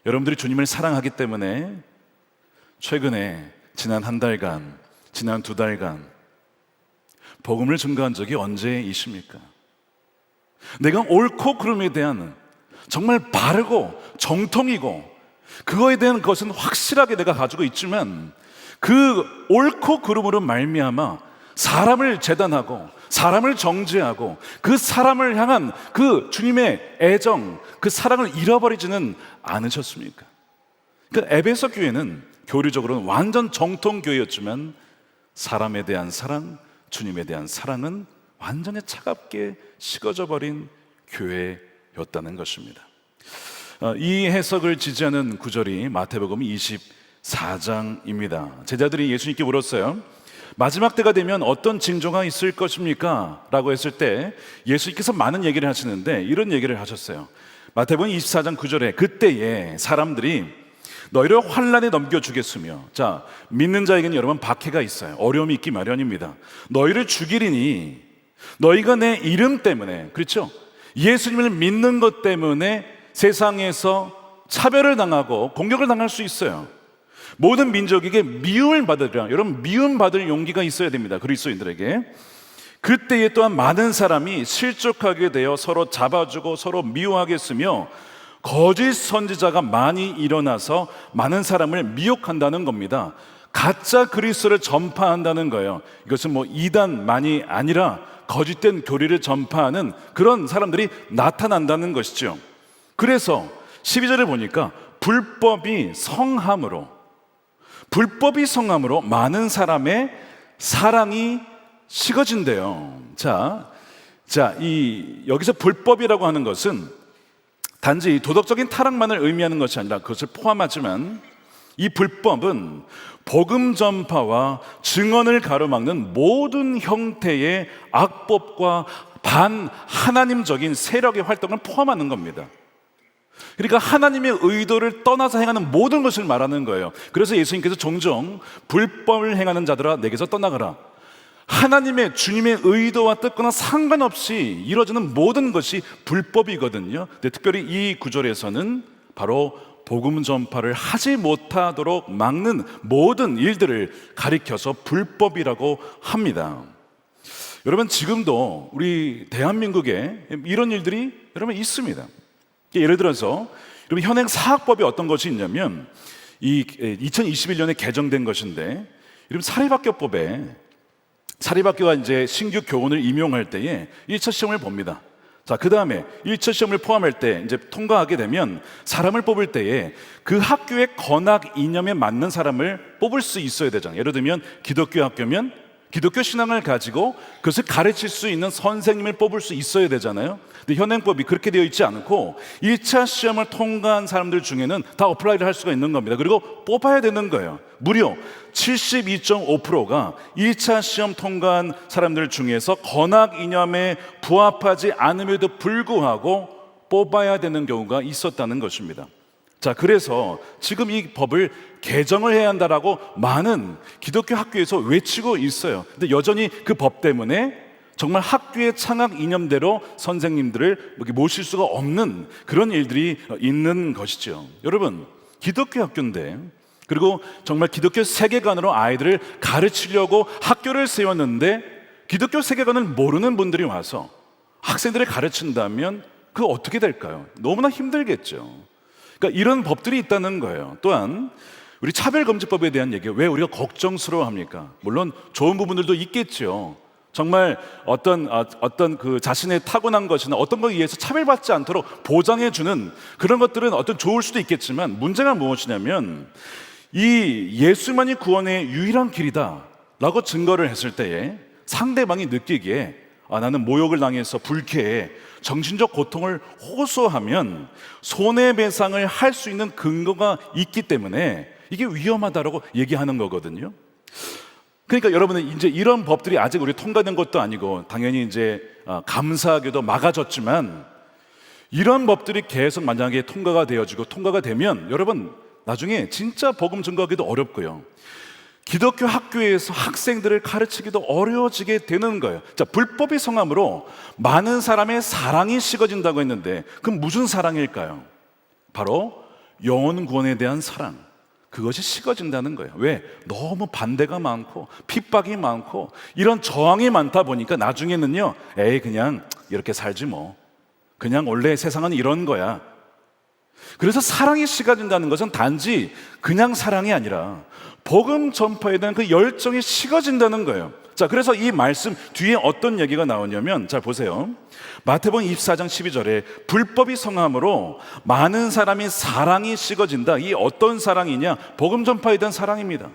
Speaker 9: 여러분들이 주님을 사랑하기 때문에 최근에 지난 한 달간, 지난 2달간 복음을 증거한 적이 언제이십니까? 내가 옳고 그름에 대한 정말 바르고 정통이고 그거에 대한 것은 확실하게 내가 가지고 있지만 그 옳고 그름으로 말미암아 사람을 재단하고 사람을 정죄하고 그 사람을 향한 그 주님의 애정, 그 사랑을 잃어버리지는 않으셨습니까? 그 에베소 교회는 교리적으로는 완전 정통 교회였지만 사람에 대한 사랑, 주님에 대한 사랑은 완전히 차갑게 식어져 버린 교회였다는 것입니다. 이 해석을 지지하는 구절이 마태복음 24장입니다. 제자들이 예수님께 물었어요. 마지막 때가 되면 어떤 징조가 있을 것입니까? 라고 했을 때 예수님께서 많은 얘기를 하시는데 이런 얘기를 하셨어요. 마태복음 24장 9절에 그때에 사람들이 너희를 환난에 넘겨주겠으며, 자, 믿는 자에게는 여러분 박해가 있어요. 어려움이 있기 마련입니다. 너희를 죽이리니 너희가 내 이름 때문에, 그렇죠? 예수님을 믿는 것 때문에 세상에서 차별을 당하고 공격을 당할 수 있어요. 모든 민족에게 미움을 받으리라. 여러분, 미움받을 용기가 있어야 됩니다. 그리스도인들에게. 그때에 또한 많은 사람이 실족하게 되어 서로 잡아주고 서로 미워하겠으며 거짓 선지자가 많이 일어나서 많은 사람을 미혹한다는 겁니다. 가짜 그리스도를 전파한다는 거예요. 이것은 뭐 이단만이 아니라 거짓된 교리를 전파하는 그런 사람들이 나타난다는 것이죠. 그래서 12절에 보니까 불법이 성함으로 많은 사람의 사랑이 식어진대요. 여기서 불법이라고 하는 것은 단지 도덕적인 타락만을 의미하는 것이 아니라 그것을 포함하지만 이 불법은 복음 전파와 증언을 가로막는 모든 형태의 악법과 반하나님적인 세력의 활동을 포함하는 겁니다. 그러니까 하나님의 의도를 떠나서 행하는 모든 것을 말하는 거예요. 그래서 예수님께서 종종 불법을 행하는 자들아 내게서 떠나가라. 하나님의 주님의 의도와 뜻과는 상관없이 이루어지는 모든 것이 불법이거든요. 근데 특별히 이 구절에서는 바로 복음 전파를 하지 못하도록 막는 모든 일들을 가리켜서 불법이라고 합니다. 여러분, 지금도 우리 대한민국에 이런 일들이 여러분 있습니다. 예를 들어서 여러분, 현행 사학법이 어떤 것이 있냐면 이 2021년에 개정된 것인데, 여러분, 사립학교가 이제 신규 교원을 임용할 때에 1차 시험을 봅니다. 자, 그 다음에 1차 시험을 포함할 때 이제 통과하게 되면 사람을 뽑을 때에 그 학교의 건학 이념에 맞는 사람을 뽑을 수 있어야 되잖아요. 예를 들면 기독교 학교면 기독교 신앙을 가지고 그것을 가르칠 수 있는 선생님을 뽑을 수 있어야 되잖아요. 근데 현행법이 그렇게 되어 있지 않고 1차 시험을 통과한 사람들 중에는 다 어플라이를 할 수가 있는 겁니다. 그리고 뽑아야 되는 거예요. 무려 72.5%가 1차 시험 통과한 사람들 중에서 건학 이념에 부합하지 않음에도 불구하고 뽑아야 되는 경우가 있었다는 것입니다. 자, 그래서 지금 이 법을 개정을 해야 한다라고 많은 기독교 학교에서 외치고 있어요. 근데 여전히 그 법 때문에 정말 학교의 창학 이념대로 선생님들을 모실 수가 없는 그런 일들이 있는 것이죠. 여러분, 기독교 학교인데, 그리고 정말 기독교 세계관으로 아이들을 가르치려고 학교를 세웠는데 기독교 세계관을 모르는 분들이 와서 학생들을 가르친다면 그거 어떻게 될까요? 너무나 힘들겠죠. 그러니까 이런 법들이 있다는 거예요. 또한 우리 차별금지법에 대한 얘기, 왜 우리가 걱정스러워합니까? 물론 좋은 부분들도 있겠죠. 정말 어떤 그 자신의 타고난 것이나 어떤 것에 의해서 차별받지 않도록 보장해주는 그런 것들은 어떤 좋을 수도 있겠지만, 문제가 무엇이냐면 이 예수만이 구원의 유일한 길이다라고 증거를 했을 때에 상대방이 느끼기에 나는 모욕을 당해서 불쾌해, 정신적 고통을 호소하면 손해배상을 할 수 있는 근거가 있기 때문에 이게 위험하다라고 얘기하는 거거든요. 그러니까 여러분은 이제 이런 법들이 아직 우리 통과된 것도 아니고 당연히 이제 감사하게도 막아졌지만, 이런 법들이 계속 만약에 통과가 되어지고 통과가 되면 여러분 나중에 진짜 복음 증거하기도 어렵고요, 기독교 학교에서 학생들을 가르치기도 어려워지게 되는 거예요. 자, 불법이 성함으로 많은 사람의 사랑이 식어진다고 했는데 그럼 무슨 사랑일까요? 바로 영혼 구원에 대한 사랑, 그것이 식어진다는 거예요. 왜? 너무 반대가 많고 핍박이 많고 이런 저항이 많다 보니까 나중에는요, 그냥 이렇게 살지 뭐, 그냥 원래 세상은 이런 거야. 그래서 사랑이 식어진다는 것은 단지 그냥 사랑이 아니라 복음 전파에 대한 그 열정이 식어진다는 거예요. 자, 그래서 이 말씀 뒤에 어떤 얘기가 나오냐면, 자 보세요. 마태복음 24장 12절에 불법이 성함으로 많은 사람이 사랑이 식어진다. 이 어떤 사랑이냐? 복음 전파에 대한 사랑입니다.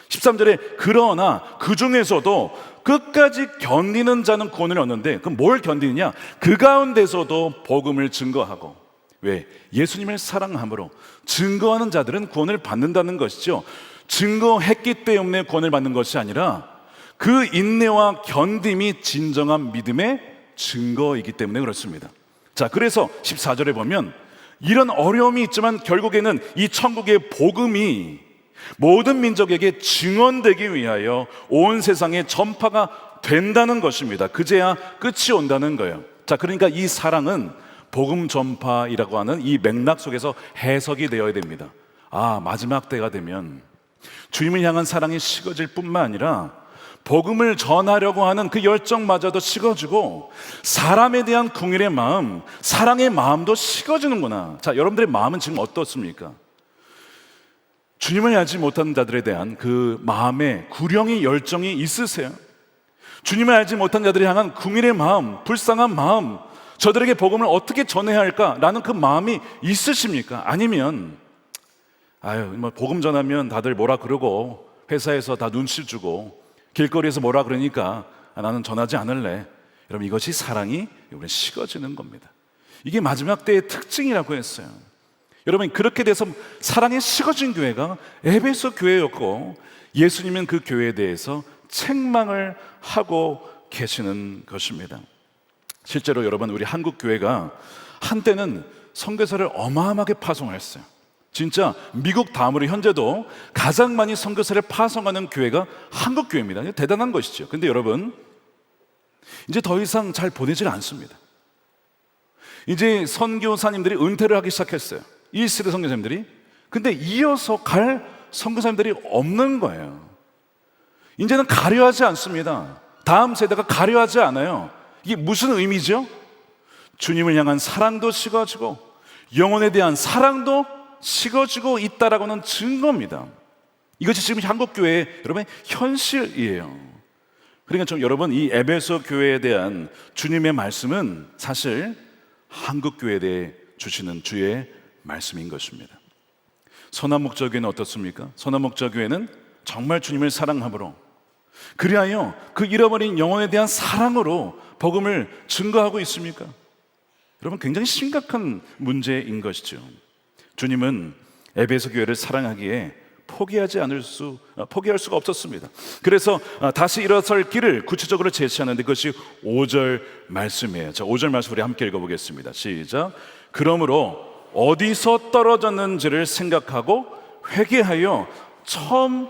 Speaker 9: 13절에 그러나 그 중에서도 끝까지 견디는 자는 구원을 얻는데, 그럼 뭘 견디느냐? 그 가운데서도 복음을 증거하고. 왜? 예수님을 사랑함으로 증거하는 자들은 구원을 받는다는 것이죠. 증거했기 때문에 구원을 받는 것이 아니라 그 인내와 견딤이 진정한 믿음의 증거이기 때문에 그렇습니다. 자, 그래서 14절에 보면 이런 어려움이 있지만 결국에는 이 천국의 복음이 모든 민족에게 증언되기 위하여 온 세상에 전파가 된다는 것입니다. 그제야 끝이 온다는 거예요. 자, 그러니까 이 사랑은 복음 전파이라고 하는 이 맥락 속에서 해석이 되어야 됩니다. 마지막 때가 되면 주님을 향한 사랑이 식어질 뿐만 아니라 복음을 전하려고 하는 그 열정마저도 식어지고 사람에 대한 긍휼의 마음, 사랑의 마음도 식어지는구나. 자, 여러분들의 마음은 지금 어떻습니까? 주님을 알지 못하는 자들에 대한 그 마음에 구령의 열정이 있으세요? 주님을 알지 못한 자들을 향한 긍휼의 마음, 불쌍한 마음, 저들에게 복음을 어떻게 전해야 할까라는 그 마음이 있으십니까? 아니면 복음 전하면 다들 뭐라 그러고 회사에서 다 눈치 주고 길거리에서 뭐라 그러니까 나는 전하지 않을래. 여러분, 이것이 사랑이 식어지는 겁니다. 이게 마지막 때의 특징이라고 했어요. 여러분, 그렇게 돼서 사랑이 식어진 교회가 에베소 교회였고, 예수님은 그 교회에 대해서 책망을 하고 계시는 것입니다. 실제로 여러분, 우리 한국 교회가 한때는 선교사를 어마어마하게 파송했어요. 진짜 미국 다음으로 현재도 가장 많이 선교사를 파송하는 교회가 한국 교회입니다. 대단한 것이죠. 근데 여러분, 이제 더 이상 잘 보내질 않습니다. 이제 선교사님들이 은퇴를 하기 시작했어요. 1세대 선교사님들이. 근데 이어서 갈 선교사님들이 없는 거예요. 이제는 가려하지 않습니다. 다음 세대가 가려하지 않아요. 이게 무슨 의미죠? 주님을 향한 사랑도 식어지고 영혼에 대한 사랑도 식어지고 있다라고는 증거입니다. 이것이 지금 한국교회의 여러분의 현실이에요. 그러니까 좀 여러분, 이 에베소 교회에 대한 주님의 말씀은 사실 한국교회에 대해 주시는 주의 말씀인 것입니다. 선한목자교회는 어떻습니까? 선한목자교회는 정말 주님을 사랑함으로, 그리하여 그 잃어버린 영혼에 대한 사랑으로 복음을 증거하고 있습니까? 여러분, 굉장히 심각한 문제인 것이죠. 주님은 에베소 교회를 사랑하기에 포기할 수가 없었습니다. 그래서 다시 일어설 길을 구체적으로 제시하는데 그것이 5절 말씀이에요. 자, 5절 말씀 우리 함께 읽어보겠습니다. 시작. 그러므로 어디서 떨어졌는지를 생각하고 회개하여 처음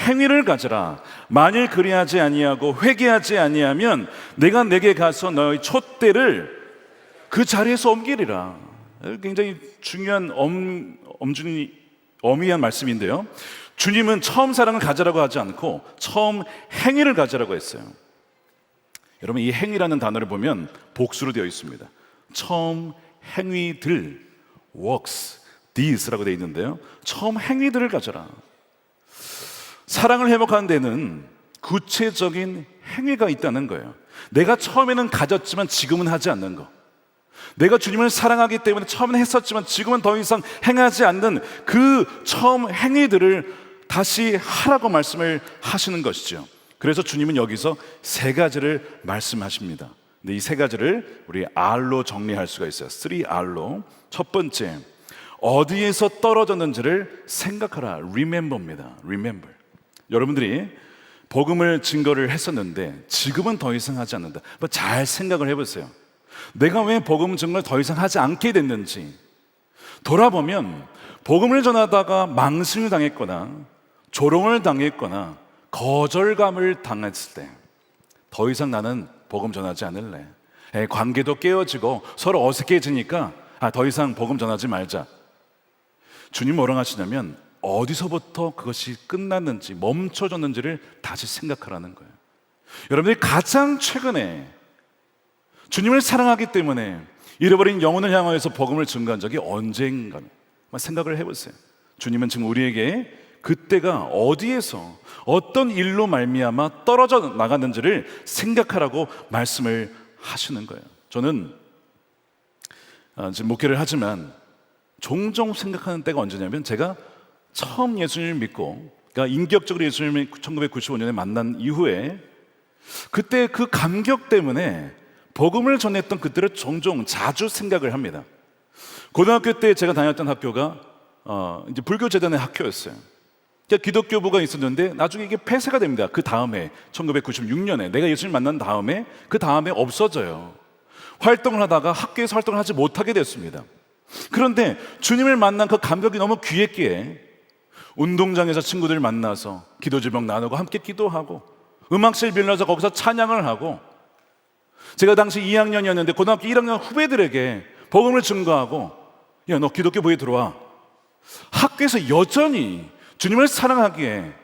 Speaker 9: 행위를 가져라. 만일 그리하지 아니하고 회개하지 아니하면 내가 내게 가서 너의 촛대를 그 자리에서 옮기리라. 굉장히 중요한 엄미한 말씀인데요, 주님은 처음 사랑을 가져라고 하지 않고 처음 행위를 가져라고 했어요. 여러분, 이 행위라는 단어를 보면 복수로 되어 있습니다. 처음 행위들, works, deeds라고 되어 있는데요, 처음 행위들을 가져라. 사랑을 회복하는 데는 구체적인 행위가 있다는 거예요. 내가 처음에는 가졌지만 지금은 하지 않는 거. 내가 주님을 사랑하기 때문에 처음엔 했었지만 지금은 더 이상 행하지 않는 그 처음 행위들을 다시 하라고 말씀을 하시는 것이죠. 그래서 주님은 여기서 세 가지를 말씀하십니다. 근데 이 세 가지를 우리 R로 정리할 수가 있어요. 3R로. 첫 번째, 어디에서 떨어졌는지를 생각하라. Remember입니다. Remember. 여러분들이 복음을 증거를 했었는데 지금은 더 이상 하지 않는다. 잘 생각을 해보세요. 내가 왜 복음 증거를 더 이상 하지 않게 됐는지 돌아보면 복음을 전하다가 망신을 당했거나 조롱을 당했거나 거절감을 당했을 때 더 이상 나는 복음 전하지 않을래. 관계도 깨어지고 서로 어색해지니까 더 이상 복음 전하지 말자. 주님 뭐라고 하시냐면 어디서부터 그것이 끝났는지 멈춰졌는지를 다시 생각하라는 거예요. 여러분들이 가장 최근에 주님을 사랑하기 때문에 잃어버린 영혼을 향하여서 복음을 증거한 적이 언젠가 생각을 해보세요. 주님은 지금 우리에게 그때가 어디에서 어떤 일로 말미암아 떨어져 나갔는지를 생각하라고 말씀을 하시는 거예요. 저는 지금 목회를 하지만 종종 생각하는 때가 언제냐면 제가 처음 예수님을 믿고 그러니까 인격적으로 예수님을 1995년에 만난 이후에 그때 그 감격 때문에 복음을 전했던 그때를 종종 자주 생각을 합니다. 고등학교 때 제가 다녔던 학교가 이제 불교 재단의 학교였어요. 그러니까 기독교부가 있었는데 나중에 이게 폐쇄가 됩니다. 그 다음에 1996년에 내가 예수님 만난 다음에 그 다음에 없어져요. 활동을 하다가 학교에서 활동을 하지 못하게 됐습니다. 그런데 주님을 만난 그 감격이 너무 귀했기에 운동장에서 친구들 만나서 기도제목 나누고 함께 기도하고 음악실 빌려서 거기서 찬양을 하고 제가 당시 2학년이었는데 고등학교 1학년 후배들에게 복음을 증거하고 야, 너 기독교부에 들어와. 학교에서 여전히 주님을 사랑하기에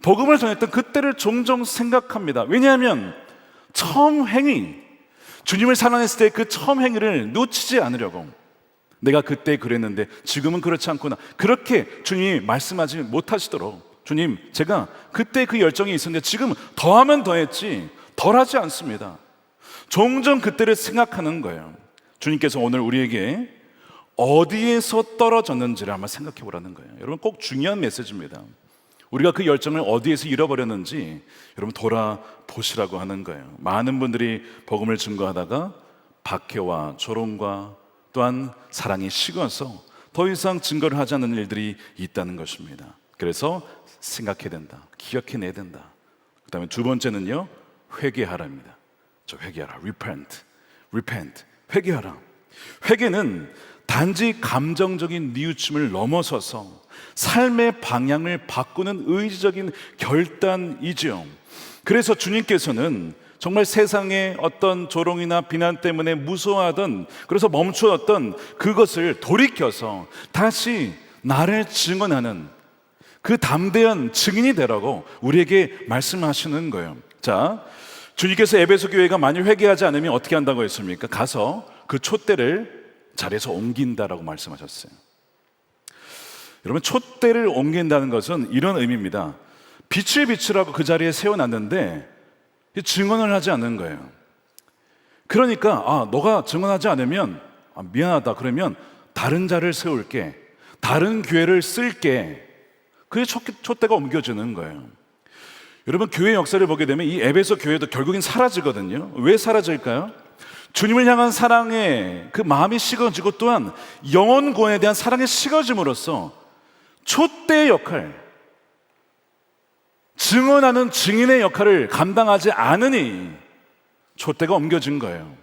Speaker 9: 복음을 전했던 그때를 종종 생각합니다. 왜냐하면 처음 행위, 주님을 사랑했을 때 그 처음 행위를 놓치지 않으려고 내가 그때 그랬는데 지금은 그렇지 않구나. 그렇게 주님이 말씀하지 못하시도록 주님, 제가 그때 그 열정이 있었는데 지금 더하면 더했지 덜하지 않습니다. 종종 그때를 생각하는 거예요. 주님께서 오늘 우리에게 어디에서 떨어졌는지를 한번 생각해 보라는 거예요. 여러분 꼭 중요한 메시지입니다. 우리가 그 열정을 어디에서 잃어버렸는지 여러분 돌아보시라고 하는 거예요. 많은 분들이 복음을 증거하다가 박해와 조롱과 또한 사랑이 식어서 더 이상 증거를 하지 않는 일들이 있다는 것입니다. 그래서 생각해야 된다. 기억해내야 된다. 그 다음에 두 번째는요, 회개하라입니다. 회개하라. repent. 회개하라. 회개는 단지 감정적인 뉘우침을 넘어서서 삶의 방향을 바꾸는 의지적인 결단이죠. 그래서 주님께서는 정말 세상의 어떤 조롱이나 비난 때문에 무서워하던, 그래서 멈추었던 그것을 돌이켜서 다시 나를 증언하는 그 담대한 증인이 되라고 우리에게 말씀하시는 거예요. 자, 주님께서 에베소 교회가 많이 회개하지 않으면 어떻게 한다고 했습니까? 가서 그 촛대를 자리에서 옮긴다라고 말씀하셨어요. 여러분, 촛대를 옮긴다는 것은 이런 의미입니다. 빛을 비추라고 그 자리에 세워놨는데 증언을 하지 않는 거예요. 그러니까 너가 증언하지 않으면 미안하다. 그러면 다른 자를 세울게, 다른 교회를 쓸게. 그게 촛대가 옮겨지는 거예요. 여러분, 교회 역사를 보게 되면 이 에베소 교회도 결국엔 사라지거든요. 왜 사라질까요? 주님을 향한 사랑의 그 마음이 식어지고 또한 영혼 구원에 대한 사랑이 식어짐으로써 촛대의 역할, 증언하는 증인의 역할을 감당하지 않으니 촛대가 옮겨진 거예요.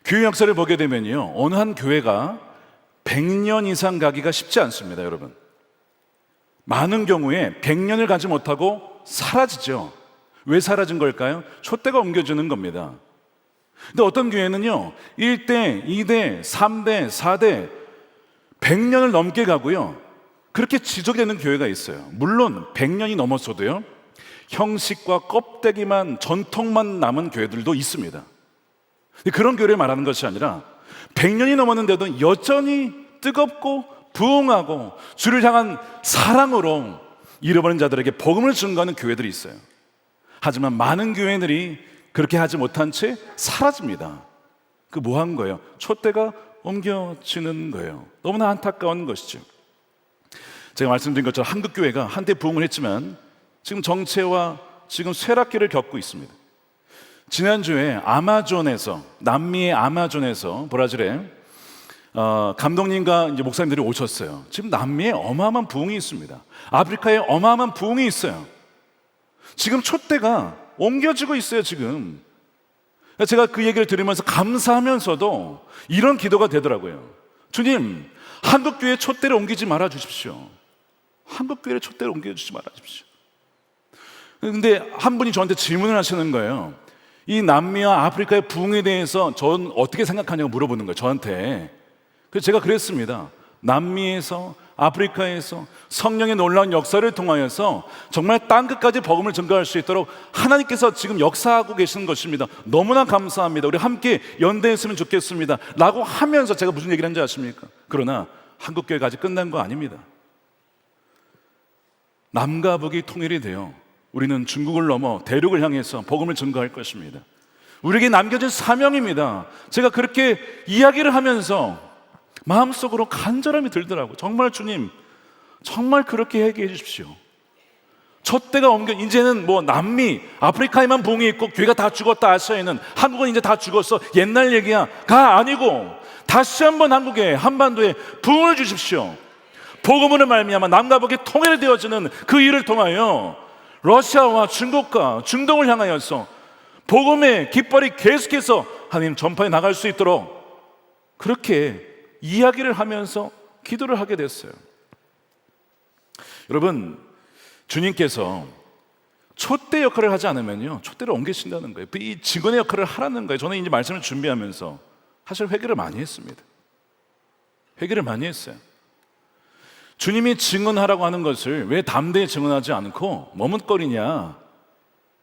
Speaker 9: 교회 역사를 보게 되면요, 어느 한 교회가 100년 이상 가기가 쉽지 않습니다. 여러분, 많은 경우에 100년을 가지 못하고 사라지죠. 왜 사라진 걸까요? 촛대가 옮겨지는 겁니다. 근데 어떤 교회는요, 1대, 2대, 3대, 4대 100년을 넘게 가고요, 그렇게 지속되는 교회가 있어요. 물론 100년이 넘었어도요, 형식과 껍데기만, 전통만 남은 교회들도 있습니다. 근데 그런 교회를 말하는 것이 아니라 100년이 넘었는데도 여전히 뜨겁고 부흥하고 주를 향한 사랑으로 잃어버린 자들에게 복음을 증거하는 교회들이 있어요. 하지만 많은 교회들이 그렇게 하지 못한 채 사라집니다. 그 뭐 한 거예요? 촛대가 옮겨지는 거예요. 너무나 안타까운 것이죠. 제가 말씀드린 것처럼 한국 교회가 한때 부흥을 했지만 지금 정체와 지금 쇠락기를 겪고 있습니다. 지난주에 아마존에서, 남미의 아마존에서, 브라질에 감독님과 이제 목사님들이 오셨어요. 지금 남미에 어마어마한 부흥이 있습니다. 아프리카에 어마어마한 부흥이 있어요. 지금 촛대가 옮겨지고 있어요. 지금 제가 그 얘기를 들으면서 감사하면서도 이런 기도가 되더라고요. 주님, 한국교회 촛대를 옮기지 말아 주십시오. 한국교회의 촛대를 옮겨주지 말아 주십시오. 근데 한 분이 저한테 질문을 하시는 거예요. 이 남미와 아프리카의 부흥에 대해서 전 어떻게 생각하냐고 물어보는 거예요, 저한테. 그래서 제가 그랬습니다. 남미에서, 아프리카에서 성령의 놀라운 역사를 통하여서 정말 땅끝까지 복음을 증거할 수 있도록 하나님께서 지금 역사하고 계시는 것입니다. 너무나 감사합니다. 우리 함께 연대했으면 좋겠습니다 라고 하면서 제가 무슨 얘기를 한지 아십니까? 그러나 한국교회가 아직 끝난 거 아닙니다. 남과 북이 통일이 되어 우리는 중국을 넘어 대륙을 향해서 복음을 증거할 것입니다. 우리에게 남겨진 사명입니다. 제가 그렇게 이야기를 하면서 마음속으로 간절함이 들더라고요. 정말 주님, 정말 그렇게 얘기해 주십시오. 촛대가 옮겨, 이제는 뭐 남미, 아프리카에만 부흥이 있고 교회가 다 죽었다, 아시아에는. 한국은 이제 다 죽었어, 옛날 얘기야 가 아니고 다시 한번 한국에, 한반도에 부흥을 주십시오. 복음으로 말미암아 남과 북이 통일이 되어지는 그 일을 통하여 러시아와 중국과 중동을 향하여서 복음의 깃발이 계속해서 하나님 전파해 나갈 수 있도록 그렇게 이야기를 하면서 기도를 하게 됐어요. 여러분, 주님께서 촛대 역할을 하지 않으면요, 촛대를 옮기신다는 거예요. 이 직원의 역할을 하라는 거예요. 저는 이제 말씀을 준비하면서 사실 회개를 많이 했습니다. 회개를 많이 했어요. 주님이 증언하라고 하는 것을 왜 담대히 증언하지 않고 머뭇거리냐?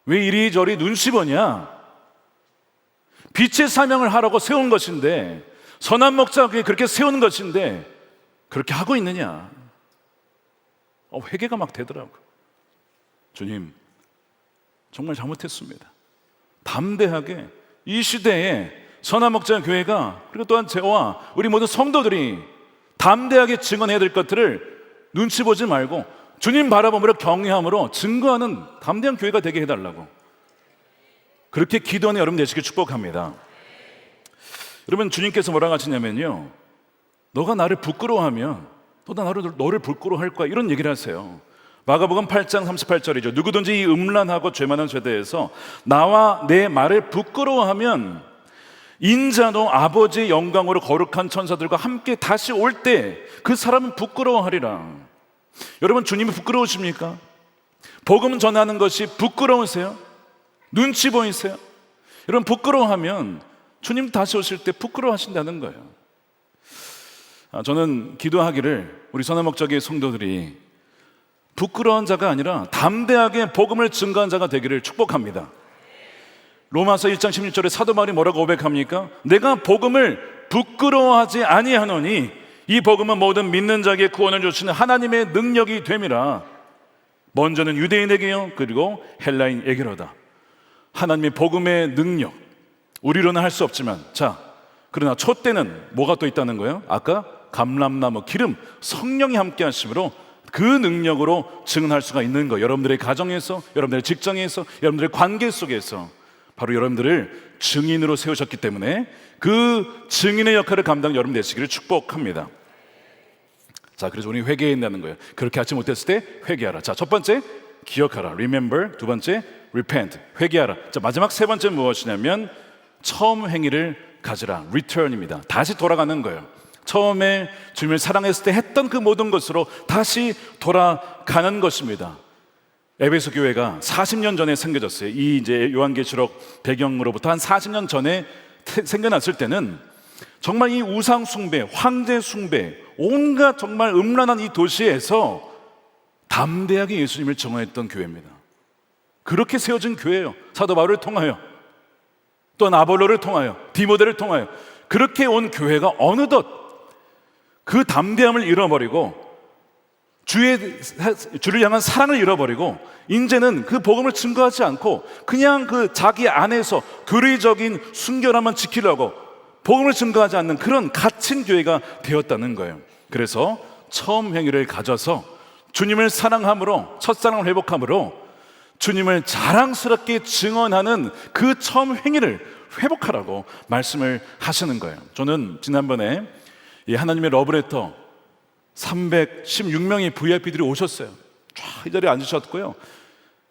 Speaker 9: 왜 이리저리 눈치 보냐? 빛의 사명을 하라고 세운 것인데, 선한 목자에게 그렇게 세우는 것인데 그렇게 하고 있느냐? 회개가 막 되더라고요. 주님, 정말 잘못했습니다. 담대하게 이 시대에 선한 목자 교회가, 그리고 또한 저와 우리 모든 성도들이 담대하게 증언해야 될 것들을 눈치 보지 말고 주님 바라보므로 경외함으로 증거하는 담대한 교회가 되게 해달라고, 그렇게 기도하는 여러분 되시길 축복합니다. 여러분, 주님께서 뭐라고 하시냐면요, 너가 나를 부끄러워하면 또 너를 부끄러워할 거야, 이런 얘기를 하세요. 마가복음 8장 38절이죠. 누구든지 이 음란하고 죄 많은 세대에서 나와 내 말을 부끄러워하면 인자도 아버지의 영광으로 거룩한 천사들과 함께 다시 올 때 그 사람은 부끄러워하리라. 여러분, 주님이 부끄러우십니까? 복음 전하는 것이 부끄러우세요? 눈치 보이세요? 여러분, 부끄러워하면 주님 다시 오실 때 부끄러워하신다는 거예요. 저는 기도하기를 우리 선한목자교회 성도들이 부끄러운 자가 아니라 담대하게 복음을 증거한 자가 되기를 축복합니다. 로마서 1장 16절에 사도 바울이 뭐라고 고백합니까? 내가 복음을 부끄러워하지 아니하노니 이 복음은 모든 믿는 자에게 구원을 주시는 하나님의 능력이 됨이라. 먼저는 유대인에게요, 그리고 헬라인에게로다. 하나님의 복음의 능력, 우리로는 할 수 없지만, 자, 그러나 촛대는 뭐가 또 있다는 거예요? 아까 감람나무 기름, 성령이 함께 하심으로 그 능력으로 증언할 수가 있는 거예요. 여러분들의 가정에서, 여러분들의 직장에서, 여러분들의 관계 속에서 바로 여러분들을 증인으로 세우셨기 때문에 그 증인의 역할을 감당 여러분 되시기를 축복합니다. 자, 그래서 우리 회개한다는 거예요. 그렇게 하지 못했을 때 회개하라. 자, 첫 번째 기억하라, remember. 두 번째 repent, 회개하라. 자, 마지막 세 번째 무엇이냐면 처음 행위를 가지라, return입니다. 다시 돌아가는 거예요. 처음에 주님을 사랑했을 때 했던 그 모든 것으로 다시 돌아가는 것입니다. 에베소 교회가 40년 전에 생겨졌어요. 이 이제 요한계시록 배경으로부터 한 40년 전에 생겨났을 때는 정말 이 우상 숭배, 황제 숭배, 온갖 정말 음란한 이 도시에서 담대하게 예수님을 증언했던 교회입니다. 그렇게 세워진 교회예요. 사도 바울을 통하여, 또 아볼로를 통하여, 디모데를 통하여 그렇게 온 교회가 어느덧 그 담대함을 잃어버리고 주를 향한 사랑을 잃어버리고 이제는 그 복음을 증거하지 않고 그냥 그 자기 안에서 교리적인 순결함만 지키려고 복음을 증거하지 않는 그런 갇힌 교회가 되었다는 거예요. 그래서 처음 행위를 가져서 주님을 사랑함으로, 첫사랑을 회복함으로 주님을 자랑스럽게 증언하는 그 처음 행위를 회복하라고 말씀을 하시는 거예요. 저는 지난번에 이 하나님의 러브레터 316명의 VIP들이 오셨어요. 쫙 이 자리에 앉으셨고요.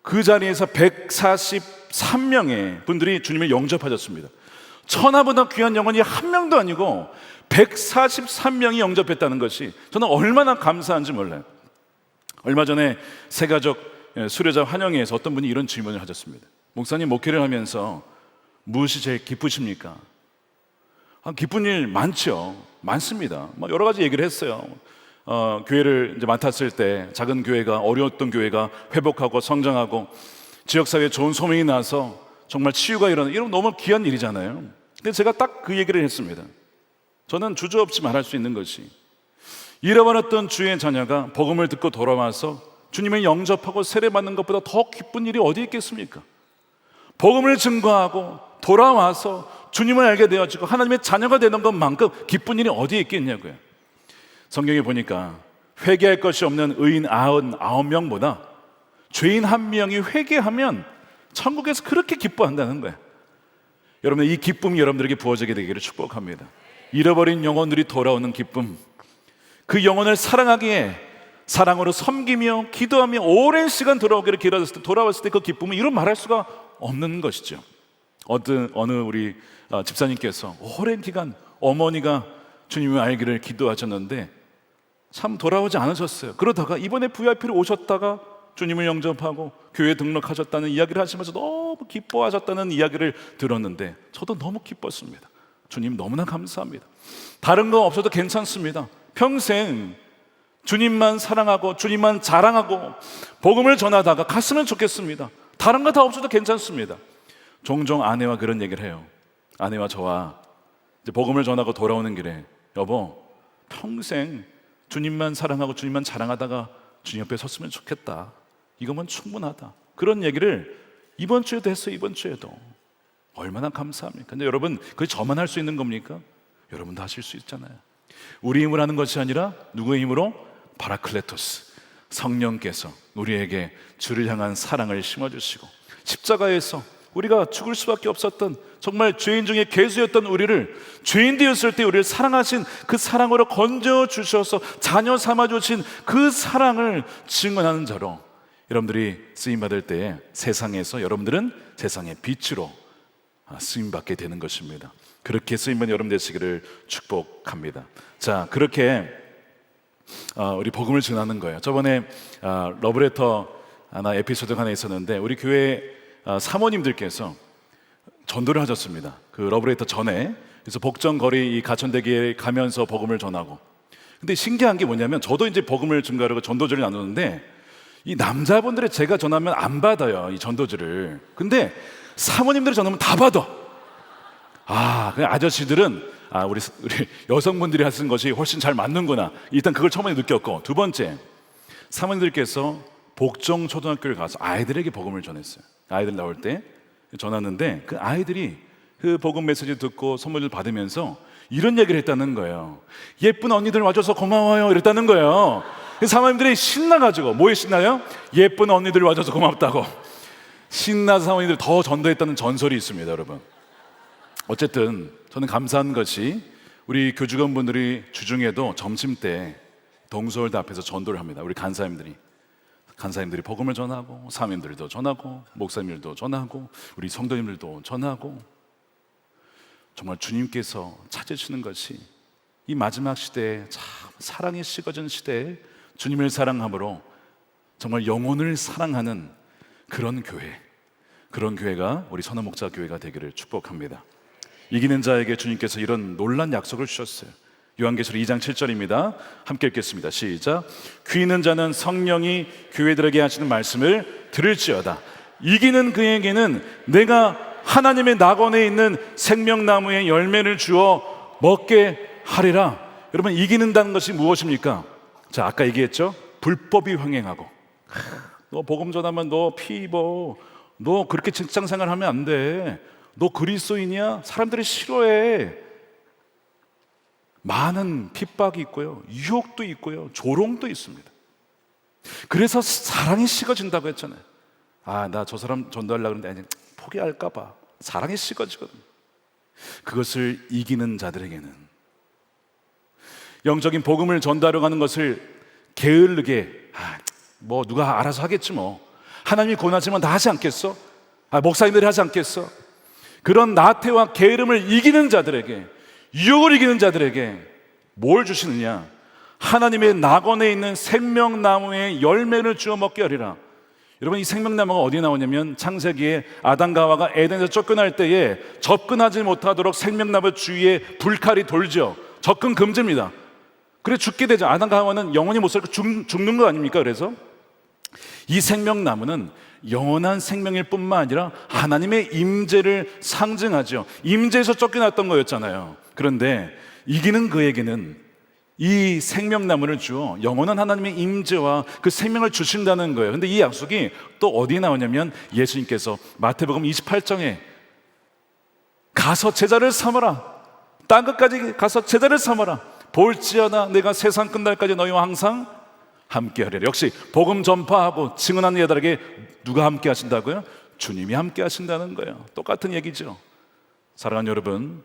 Speaker 9: 그 자리에서 143명의 분들이 주님을 영접하셨습니다. 천하보다 귀한 영혼이 한 명도 아니고 143명이 영접했다는 것이 저는 얼마나 감사한지 몰라요. 얼마 전에 새가족 수료자 환영회에서 어떤 분이 이런 질문을 하셨습니다. 목사님, 목회를 하면서 무엇이 제일 기쁘십니까? 기쁜 일 많죠. 많습니다. 여러 가지 얘기를 했어요. 교회를 이제 맡았을 때 작은 교회가, 어려웠던 교회가 회복하고 성장하고 지역사회에 좋은 소명이 나서 정말 치유가 일어나는, 이런 너무 귀한 일이잖아요. 근데 제가 딱 그 얘기를 했습니다. 저는 주저없이 말할 수 있는 것이, 잃어버렸던 주의 자녀가 복음을 듣고 돌아와서 주님을 영접하고 세례받는 것보다 더 기쁜 일이 어디 있겠습니까? 복음을 증거하고 돌아와서 주님을 알게 되어지고 하나님의 자녀가 되는 것만큼 기쁜 일이 어디에 있겠냐고요. 성경에 보니까 회개할 것이 없는 의인 99명보다 죄인 1명이 회개하면 천국에서 그렇게 기뻐한다는 거예요. 여러분, 이 기쁨이 여러분들에게 부어지게 되기를 축복합니다. 잃어버린 영혼들이 돌아오는 기쁨, 그 영혼을 사랑하기에 사랑으로 섬기며 기도하며 오랜 시간 돌아오기를 기다렸을 때, 돌아왔을 때 그 기쁨은 이루 말할 수가 없는 것이죠. 어느 우리 집사님께서 오랜 기간 어머니가 주님을 알기를 기도하셨는데 참 돌아오지 않으셨어요. 그러다가 이번에 VIP로 오셨다가 주님을 영접하고 교회에 등록하셨다는 이야기를 하시면서 너무 기뻐하셨다는 이야기를 들었는데 저도 너무 기뻤습니다. 주님 너무나 감사합니다. 다른 거 없어도 괜찮습니다. 평생 주님만 사랑하고 주님만 자랑하고 복음을 전하다가 갔으면 좋겠습니다. 다른 거 다 없어도 괜찮습니다. 종종 아내와 그런 얘기를 해요. 아내와 저와 이제 복음을 전하고 돌아오는 길에, 여보, 평생 주님만 사랑하고 주님만 자랑하다가 주님 옆에 섰으면 좋겠다. 이거면 충분하다. 그런 얘기를 이번 주에도 했어요. 이번 주에도. 얼마나 감사합니까? 근데 여러분, 그게 저만 할 수 있는 겁니까? 여러분도 하실 수 있잖아요. 우리 힘으로 하는 것이 아니라 누구의 힘으로? 파라클레토스, 성령께서 우리에게 주를 향한 사랑을 심어주시고 십자가에서 우리가 죽을 수밖에 없었던 정말 죄인 중에 괴수였던 우리를, 죄인 되었을 때 우리를 사랑하신 그 사랑으로 건져주셔서 자녀 삼아주신 그 사랑을 증언하는 자로 여러분들이 쓰임받을 때에 세상에서 여러분들은 세상의 빛으로 쓰임받게 되는 것입니다. 그렇게 쓰임받는 여러분 되시기를 축복합니다. 자, 그렇게 우리 복음을 전하는 거예요. 저번에 러브레터 하나 에피소드가 하나 있었는데 우리 교회 사모님들께서 전도를 하셨습니다. 그 러브레터 전에. 그래서 복정거리 이 가천대교에 가면서 복음을 전하고. 근데 신기한 게 뭐냐면, 저도 이제 복음을 증거하려고 전도지를 나누는데 이 남자분들이 제가 전하면 안 받아요, 이 전도지를. 근데 사모님들이 전하면 다 받아. 그 아저씨들은 우리 여성분들이 하시는 것이 훨씬 잘 맞는구나. 일단 그걸 처음에 느꼈고, 두 번째, 사모님들께서 복정초등학교를 가서 아이들에게 복음을 전했어요. 아이들 나올 때 전하는데 그 아이들이 그 복음 메시지 듣고 선물을 받으면서 이런 얘기를 했다는 거예요. 예쁜 언니들 와줘서 고마워요, 이랬다는 거예요. 사모님들이 신나가지고, 뭐에 신나요? 예쁜 언니들 와줘서 고맙다고 신나서 사모님들 더 전도했다는 전설이 있습니다. 여러분, 어쨌든 저는 감사한 것이 우리 교직원분들이 주중에도 점심때 동서울대 앞에서 전도를 합니다. 우리 간사님들이 복음을 전하고, 사모님들도 전하고, 목사님들도 전하고, 우리 성도님들도 전하고, 정말 주님께서 찾으시는 것이 이 마지막 시대에 참 사랑이 식어진 시대에 주님을 사랑함으로 정말 영혼을 사랑하는 그런 교회, 그런 교회가 우리 선원목자 교회가 되기를 축복합니다. 이기는 자에게 주님께서 이런 놀란 약속을 주셨어요. 요한계시록 2장 7절입니다. 함께 읽겠습니다. 시작. 귀 있는 자는 성령이 교회들에게 하시는 말씀을 들을지어다. 이기는 그에게는 내가 하나님의 낙원에 있는 생명나무의 열매를 주어 먹게 하리라. 여러분, 이기는다는 것이 무엇입니까? 자, 아까 얘기했죠. 불법이 횡행하고, 너 복음 전하면 너 피 입어, 너 그렇게 직장 생활하면 안 돼, 너 그리스도인이야, 사람들이 싫어해. 많은 핍박이 있고요, 유혹도 있고요, 조롱도 있습니다. 그래서 사랑이 식어진다고 했잖아요. 아, 나 저 사람 전도하려고 그러는데 아니, 포기할까 봐 사랑이 식어지거든요. 그것을 이기는 자들에게는, 영적인 복음을 전도하려고 하는 것을 게을르게, 뭐 누가 알아서 하겠지, 뭐 하나님이 권하지만 다 하지 않겠어? 목사님들이 하지 않겠어? 그런 나태와 게으름을 이기는 자들에게, 유혹을 이기는 자들에게 뭘 주시느냐? 하나님의 낙원에 있는 생명나무의 열매를 주어 먹게 하리라. 여러분, 이 생명나무가 어디 나오냐면 창세기에 아담과 하와가 에덴에서 쫓겨날 때에 접근하지 못하도록 생명나무 주위에 불칼이 돌죠. 접근 금지입니다. 그래 죽게 되죠. 아담과 하와는 영원히 못 살고 죽는 거 아닙니까? 그래서 이 생명나무는 영원한 생명일 뿐만 아니라 하나님의 임재를 상징하죠. 임재에서 쫓겨났던 거였잖아요. 그런데 이기는 그에게는 이 생명나무를 주어 영원한 하나님의 임재와 그 생명을 주신다는 거예요. 근데 이 약속이 또 어디에 나오냐면 예수님께서 마태복음 28장에 가서 제자를 삼아라, 땅 끝까지 가서 제자를 삼아라, 볼지어다 내가 세상 끝날까지 너희와 항상 함께하리라. 역시 복음 전파하고 증언하는 자들에게 누가 함께 하신다고요? 주님이 함께 하신다는 거예요. 똑같은 얘기죠. 사랑하는 여러분,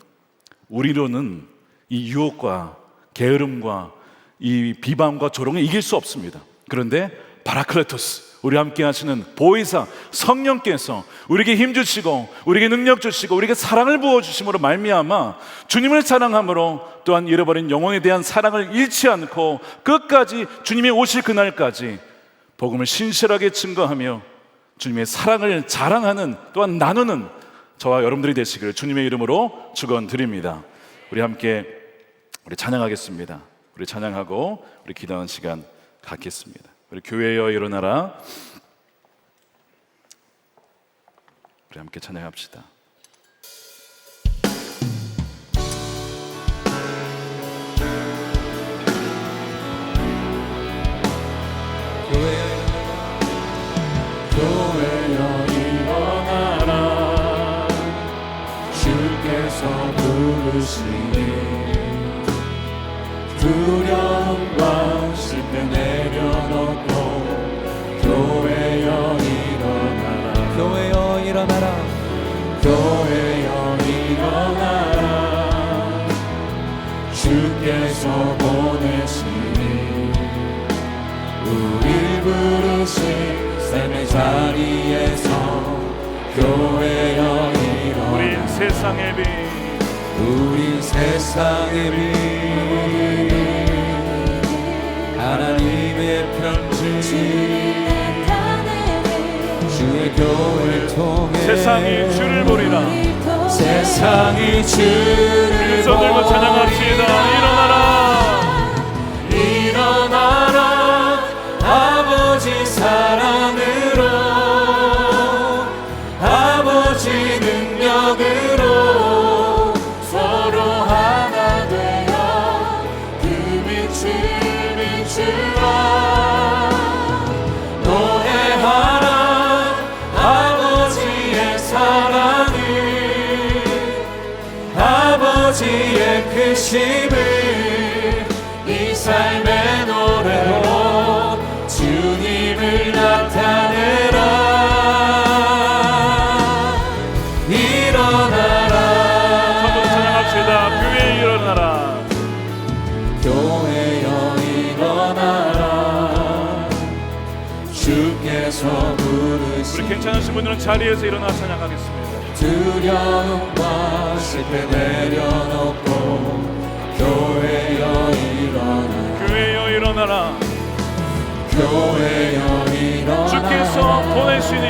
Speaker 9: 우리로는 이 유혹과 게으름과 이 비방과 조롱을 이길 수 없습니다. 그런데 바라클레토스, 우리 함께 하시는 보혜사 성령께서 우리에게 힘 주시고 우리에게 능력 주시고 우리에게 사랑을 부어 주심으로 말미암아 주님을 사랑함으로 또한 잃어버린 영혼에 대한 사랑을 잃지 않고 끝까지 주님이 오실 그날까지 복음을 신실하게 증거하며 주님의 사랑을 자랑하는, 또한 나누는 저와 여러분들이 되시기를 주님의 이름으로 축원드립니다. 우리 함께 우리 찬양하겠습니다. 우리 찬양하고 우리 기도하는 시간 갖겠습니다. 우리 교회여 일어나라. 우리 함께 찬양합시다.
Speaker 6: 교회여 일어나라. 주께서 부르시니 두려움과 실패 내려놓고 교회여 일어나라. 교회여 일어나라. 교회여 일어나라. 주께서 보내시니 우릴 부르신 샘의 자리에서 교회여 일어나라.
Speaker 9: 우린 세상의 빛,
Speaker 6: 우린 세상의 빛, 하나님의 편지, 주의 교회를 통해
Speaker 9: 세상이 주를 보리라.
Speaker 6: 세상이 주를
Speaker 9: 손 들고 찬양합시다. 일어나라.
Speaker 6: 일어나라. 아버지 사랑으로, 아버지 능력으로 서로 하나 되어 그 빛을 비추라. 노래하라. 아버지의 사랑을, 아버지의 크심을 이 삶의 노래로 주님을 나타내라. 일어나라.
Speaker 9: 한번 찬양합시다. 교회 일어나라.
Speaker 6: 교회여 일어나라. 주께서 부르시.
Speaker 9: 우리 괜찮으신 분들은 자리에서 일어나 찬양하겠습니다.
Speaker 6: 두려움과 실패 내려놓고 교회여 일어나라.
Speaker 9: 교회여 일어나라.
Speaker 6: 교회여 일어나라.
Speaker 9: 주께서 보내시니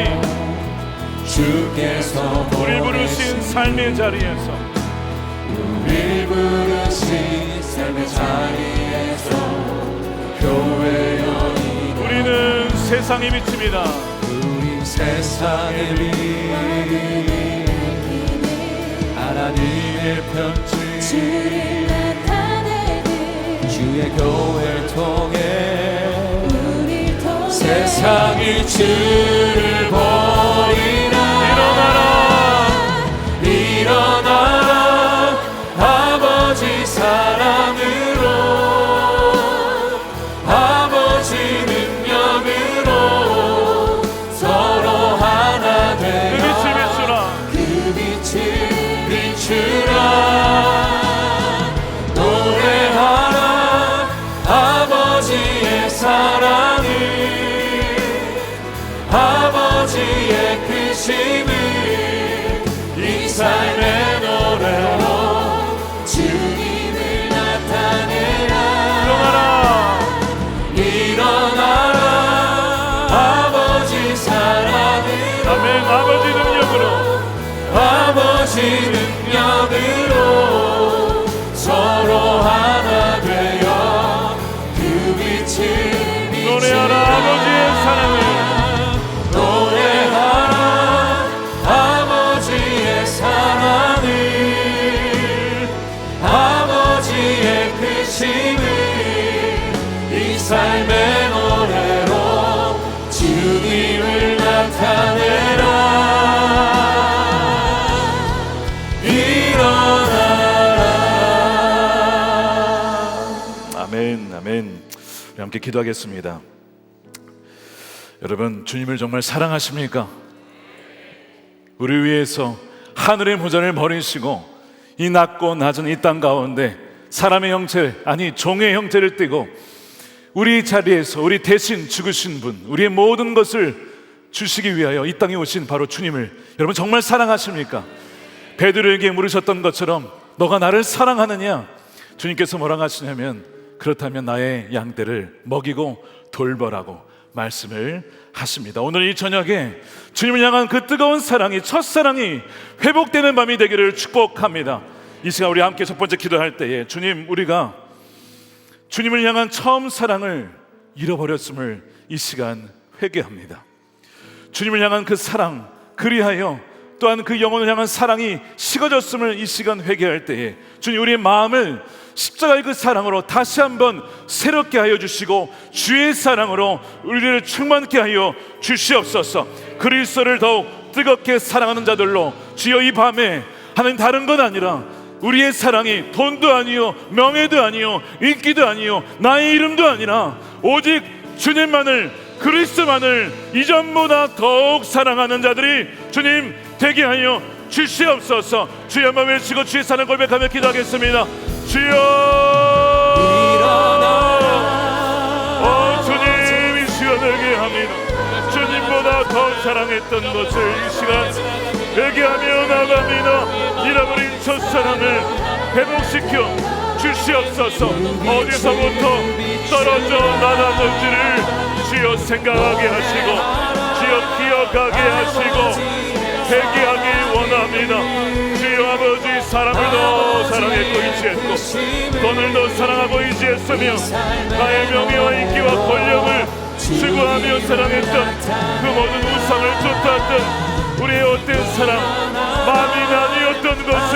Speaker 6: 주께서
Speaker 9: 우리 부르신 삶의 자리에서,
Speaker 6: 우리 부르신 삶의 자리에서 교회여 일어나라.
Speaker 9: 우리는 세상의 빛입니다.
Speaker 6: 우리 세상의 빛, 하나님의 편지, 주의 교회를 통해
Speaker 9: 세상이 주를 버리나 일어나라 아버지 사랑으로 아버지 능력으로 서로 하나 되어 그 빛을 비추라 노래하라 아버지의 사랑을 아버지의 크심을 이 삶의 노래로 주님을 나타내라 일어나라 아버지 사랑으로 아멘 아버지 능력으로 아버지 능력으로 서로 하나 되어 그 빛을 노래하라 아버지의 사랑을 노래하라 아버지의 사랑을 아버지의 크심을 이 삶의 노래로 주님을 나타내라 일어나라 아멘 아멘. 우리 함께 기도하겠습니다. 여러분 주님을 정말 사랑하십니까? 우리 위해서 하늘의 무전을 버리시고 이 낮고 낮은 이 땅 가운데 사람의 형체 아니 종의 형체를 띠고 우리 자리에서 우리 대신 죽으신 분 우리의 모든 것을 주시기 위하여 이 땅에 오신 바로 주님을 여러분 정말 사랑하십니까? 베드로에게 물으셨던 것처럼 너가 나를 사랑하느냐? 주님께서 뭐라고 하시냐면 그렇다면 나의 양떼를 먹이고 돌보라고 말씀을 하십니다. 오늘 이 저녁에 주님을 향한 그 뜨거운 사랑이 첫사랑이 회복되는 밤이 되기를 축복합니다. 이 시간 우리 함께 첫 번째 기도할 때에 주님 우리가 주님을 향한 처음 사랑을 잃어버렸음을 이 시간 회개합니다. 주님을 향한 그 사랑 그리하여 또한 그 영혼을 향한 사랑이 식어졌음을 이 시간 회개할 때에 주님 우리의 마음을 십자가의 그 사랑으로 다시 한번 새롭게 하여 주시고 주의 사랑으로 우리를 충만케 하여 주시옵소서. 그리스도를 더욱 뜨겁게 사랑하는 자들로 주여 이 밤에 하나님 다른 건 아니라 우리의 사랑이 돈도 아니요 명예도 아니요 인기도 아니요 나의 이름도 아니라 오직 주님만을 그리스도만을 이전보다 더욱 사랑하는 자들이 주님 되게 하여 주시옵소서. 주여 한번 외치고 주의 사랑 고백하며 기도하겠습니다. 주여 주님 이 시간 회개합니다. 주님보다 더 사랑했던 것을 이 시간 회개하며 나갑니다. 잃어버린 첫사랑을 회복시켜 주시옵소서. 어디서부터 떨어져 나갔는지를 주여 생각하게 하시고 주여 기억하게 하시고 회개하기 원합니다. 주여 아버지 사람을 더 사랑했고 의지했고 돈을 더 사랑하고 의지했으며 나의 명예와 인기와 권력을 추구하며 사랑했던 그 모든 우상을 쫓았던 우리의 헛된 사랑 마음이 나뉘었던 것을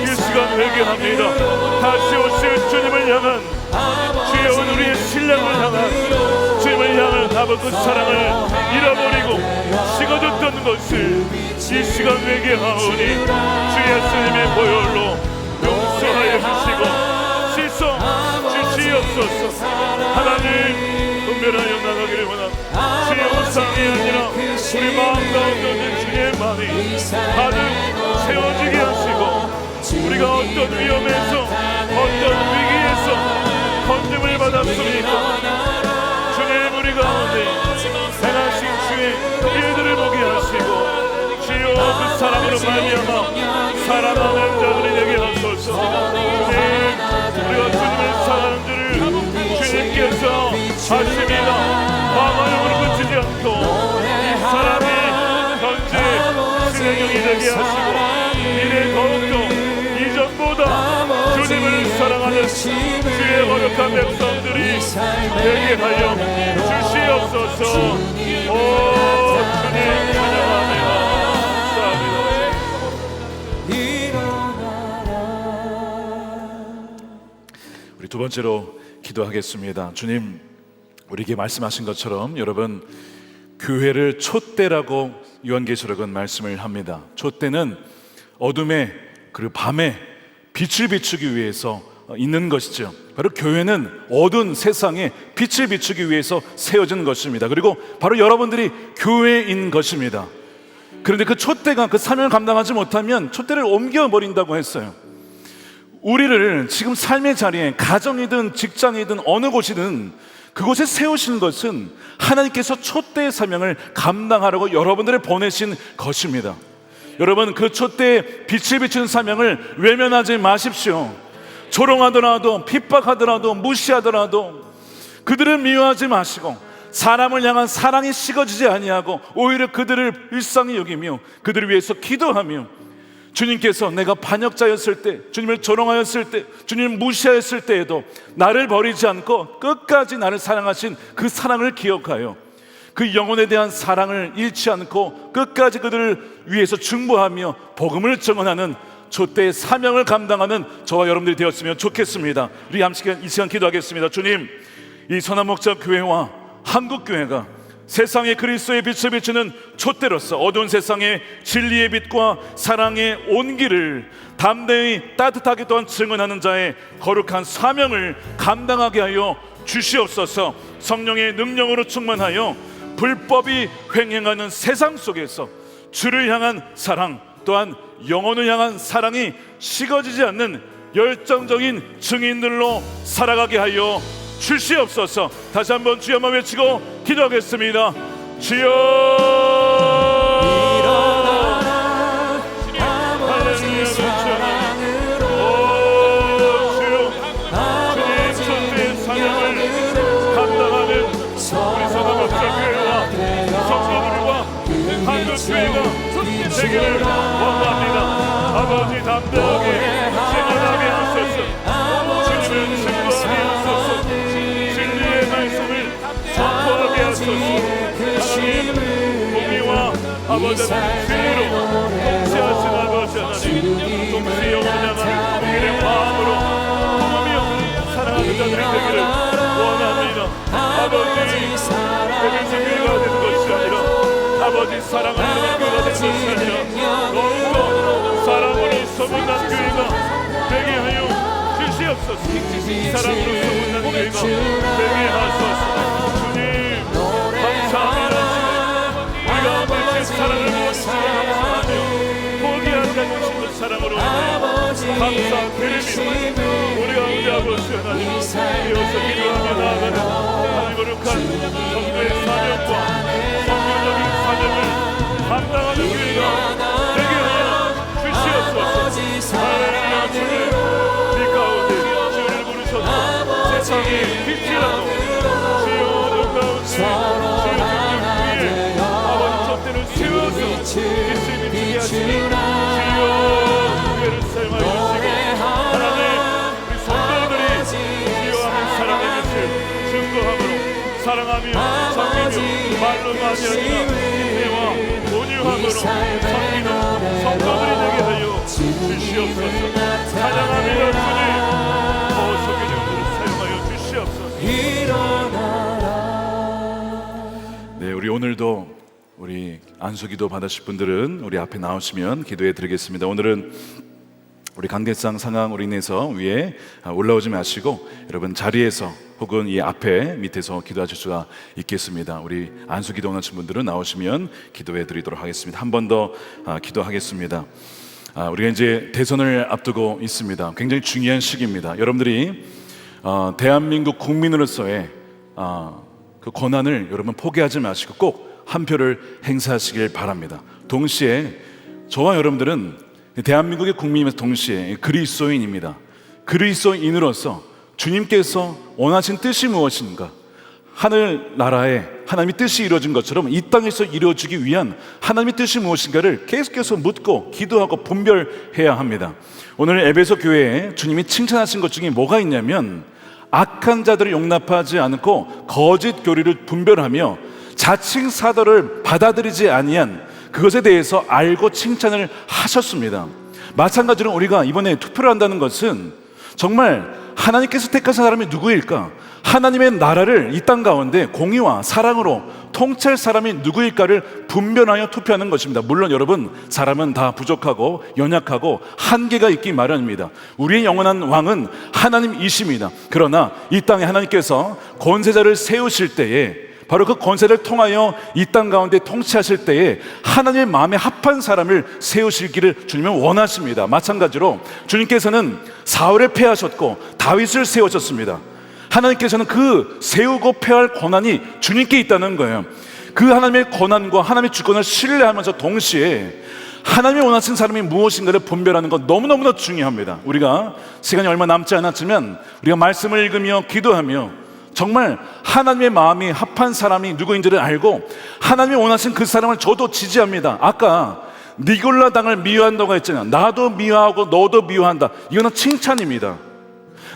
Speaker 9: 이 시간 회개합니다. 다시 오실 주님을 향한 주여 우리의 신랑을 향한 주님을 향한 아버지 그 사랑을 잃어버리고 식어졌던 것을 이 시간 회개하오니 주 예수님의 보혈로 용서하여 주시고 씻어 주시옵소서. 하나님 분별하여 나가기를 원합니다. 주의 우상이 아니라 우리 마음 가운데 있는 주의 말이 가득 채워지게 하시고 우리가 어떤 위험에서 어떤 위기에서 건짐을 받았습니까? 주님 우리 가운데 행하신 주의 일들을 보게 하시고 주여 그 사랑으로 말미암아 사랑하는 자들이 되게 하소서. 주님 우리가 주님을 사랑하는 줄을 주님께서 아십니다. 마음을 무릎을 않고 이 사람이 현재 진행형이 되게 하시고 이래 더욱더 이전보다 주님을 사랑하는 주의 거룩한 백성들이 되게 하여 주시옵소서. 오 주님 찬양합니다. 우리 두 번째로 기도하겠습니다. 주님 우리에게 말씀하신 것처럼 여러분, 교회를 촛대라고 요한계시록은 말씀을 합니다. 촛대는 어둠에 그리고 밤에 빛을 비추기 위해서 있는 것이죠. 바로 교회는 어두운 세상에 빛을 비추기 위해서 세워진 것입니다. 그리고 바로 여러분들이 교회인 것입니다. 그런데 그 촛대가 그 사명을 감당하지 못하면 촛대를 옮겨버린다고 했어요. 우리를 지금 삶의 자리에, 가정이든 직장이든 어느 곳이든 그곳에 세우신 것은 하나님께서 촛대의 사명을 감당하라고 여러분들을 보내신 것입니다. 여러분, 그 촛대에 빛을 비추는 사명을 외면하지 마십시오. 조롱하더라도, 핍박하더라도, 무시하더라도 그들을 미워하지 마시고 사람을 향한 사랑이 식어지지 아니하고 오히려 그들을 불쌍히 여기며 그들을 위해서 기도하며, 주님께서 내가 반역자였을 때, 주님을 조롱하였을 때, 주님을 무시하였을 때에도 나를 버리지 않고 끝까지 나를 사랑하신 그 사랑을 기억하여 그 영혼에 대한 사랑을 잃지 않고 끝까지 그들을 위해서 중보하며 복음을 증언하는 촛대의 사명을 감당하는 저와 여러분들이 되었으면 좋겠습니다. 우리 이 시간 기도하겠습니다. 주님, 이 선한목자 교회와 한국교회가 세상에 그리스도의 빛을 비추는 촛대로서 어두운 세상에 진리의 빛과 사랑의 온기를 담대히 따뜻하게 또한 증언하는 자의 거룩한 사명을 감당하게 하여 주시옵소서. 성령의 능력으로 충만하여 불법이 횡행하는 세상 속에서 주를 향한 사랑, 또한 영혼을 향한 사랑이 식어지지 않는 열정적인 증인들로 살아가게 하여 주시옵소서. 다시 한번 주여 한번 외치고 기도하겠습니다. 주여,
Speaker 5: 아버지 사랑으로
Speaker 9: 주여, 주님 촛대의 사명을 감당하는 우리 선한목자 교회와 성도들과 한국교회가 되기를 원합니다. 아버지, 담대하게 생활하게 하소서. 주님을 증거하게 하소서. 진리의 말씀을 선포하게 하소서. 하나님, 공의와 아버지 진리로 통치하신 아버지 하나님, 동시에 영원한 우리의 마음으로 품으며 사랑하는 자들이 되기를 원합니다. 아버지, 에베소 교회가 되는 것이 아니라 아버지 사랑하는 교회가 되는 것이 아니라 더욱더 사랑으로 소문난 교회가 되게 하여 주시옵소서. 사랑으로 소문난 교회가 되게 하소서. 주님, 감사합니다. 우리가 아버지의 사랑을 보시고 감사하며 포기하지 않으시는 사랑으로 감사드립니다. 우리가 우리 아버지 하나님 이어서 기도하며 나아가는 하나님 거룩한 성도의 사명과 성교적인 사명을 감당하는 교회가 되게 하여 주시옵소서. 하나님, 주님 이 가운데 주를 부르셔서 세상의 빛이라도 주여 어두운 가운데 주여 정령 위에 아버지 촛대를 세워서 빛을 비추게 하시니 주여 교회를 사용하여 주시고 하나님, 우리 성도들이 주여 하는 사랑의 빛을 증거함으로 사랑하며 섬기며 말로가 아니라 인내와 온유함으로 섬기는 성도들이 되게 하여 주시옵소서. 찬양합니다. 주님, 성교적으로 사용하여 주시옵소서. 네, 우리 오늘도 우리 안수기도 받으실 분들은 우리 앞에 나오시면 기도해 드리겠습니다. 오늘은 우리 강대상 상황 우리 인해서 위에 올라오지 마시고 여러분 자리에서 혹은 이 앞에 밑에서 기도하실 수가 있겠습니다. 우리 안수기도 원하시는 분들은 나오시면 기도해 드리도록 하겠습니다. 한 번 더 기도하겠습니다. 우리가 이제 대선을 앞두고 있습니다. 굉장히 중요한 시기입니다. 여러분들이 대한민국 국민으로서의 그 권한을 여러분 포기하지 마시고 꼭 한 표를 행사하시길 바랍니다. 동시에 저와 여러분들은 대한민국의 국민이면서 동시에 그리스도인입니다. 그리스도인으로서 주님께서 원하신 뜻이 무엇인가, 하늘나라에 하나님의 뜻이 이루어진 것처럼 이 땅에서 이루어지기 위한 하나님의 뜻이 무엇인가를 계속해서 묻고 기도하고 분별해야 합니다. 오늘 에베소 교회에 주님이 칭찬하신 것 중에 뭐가 있냐면 악한 자들을 용납하지 않고 거짓 교리를 분별하며 자칭 사도를 받아들이지 아니한 그것에 대해서 알고 칭찬을 하셨습니다. 마찬가지로 우리가 이번에 투표를 한다는 것은 정말 하나님께서 택하신 사람이 누구일까? 하나님의 나라를 이 땅 가운데 공의와 사랑으로 통치할 사람이 누구일까를 분별하여 투표하는 것입니다. 물론 여러분, 사람은 다 부족하고 연약하고 한계가 있기 마련입니다. 우리의 영원한 왕은 하나님이십니다. 그러나 이 땅에 하나님께서 권세자를 세우실 때에, 바로 그 권세를 통하여 이 땅 가운데 통치하실 때에 하나님의 마음에 합한 사람을 세우시기를 주님은 원하십니다. 마찬가지로 주님께서는 사울을 폐하셨고 다윗을 세우셨습니다. 하나님께서는 그 세우고 폐할 권한이 주님께 있다는 거예요. 그 하나님의 권한과 하나님의 주권을 신뢰하면서 동시에 하나님이 원하시는 사람이 무엇인가를 분별하는 것 너무너무나 중요합니다. 우리가 시간이 얼마 남지 않았지만 우리가 말씀을 읽으며 기도하며 정말 하나님의 마음이 합한 사람이 누구인지를 알고 하나님이 원하시는 그 사람을 저도 지지합니다. 아까 니골라 당을 미워한다고 했잖아요. 나도 미워하고 너도 미워한다. 이거는 칭찬입니다.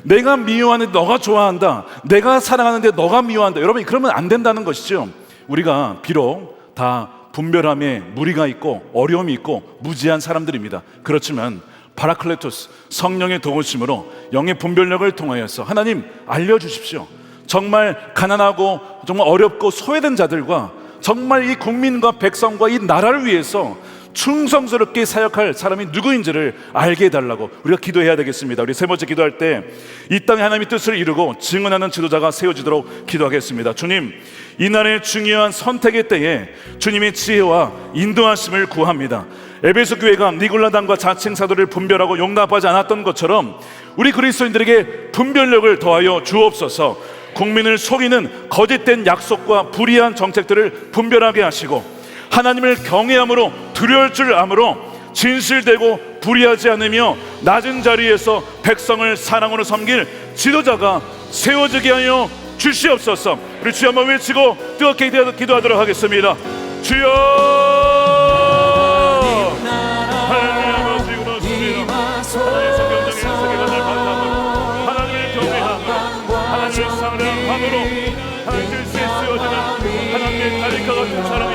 Speaker 9: 내가 미워하는데 너가 좋아한다, 내가 사랑하는데 너가 미워한다. 여러분, 그러면 안 된다는 것이죠. 우리가 비록 다 분별함에 무리가 있고 어려움이 있고 무지한 사람들입니다. 그렇지만 파라클레토스, 성령의 도우심으로 영의 분별력을 통하여서 하나님 알려주십시오. 정말 가난하고 정말 어렵고 소외된 자들과 정말 이 국민과 백성과 이 나라를 위해서 충성스럽게 사역할 사람이 누구인지를 알게 해달라고 우리가 기도해야 되겠습니다. 우리 세 번째 기도할 때 이 땅에 하나님의 뜻을 이루고 증언하는 지도자가 세워지도록 기도하겠습니다. 주님, 이날의 중요한 선택의 때에 주님의 지혜와 인도하심을 구합니다. 에베소 교회가 니골라당과 자칭 사도를 분별하고 용납하지 않았던 것처럼 우리 그리스도인들에게 분별력을 더하여 주옵소서. 국민을 속이는 거짓된 약속과 불의한 정책들을 분별하게 하시고 하나님을 경외함으로 두려울 줄 아므로 진실되고 불의하지 않으며 낮은 자리에서 백성을 사랑으로 섬길 지도자가 세워지게 하여 주시옵소서. 우리 주여 한번 외치고 뜨겁게 기도하도록 하겠습니다. 주여, 하나님의 아버지로 주님, 하나님의 성경적인 세계관을 바탕으로 하나님을 경외함으로 하나님의 사랑함으로 하나님 뜻에 쓰여지는 하나님의 다리과 같은 사람이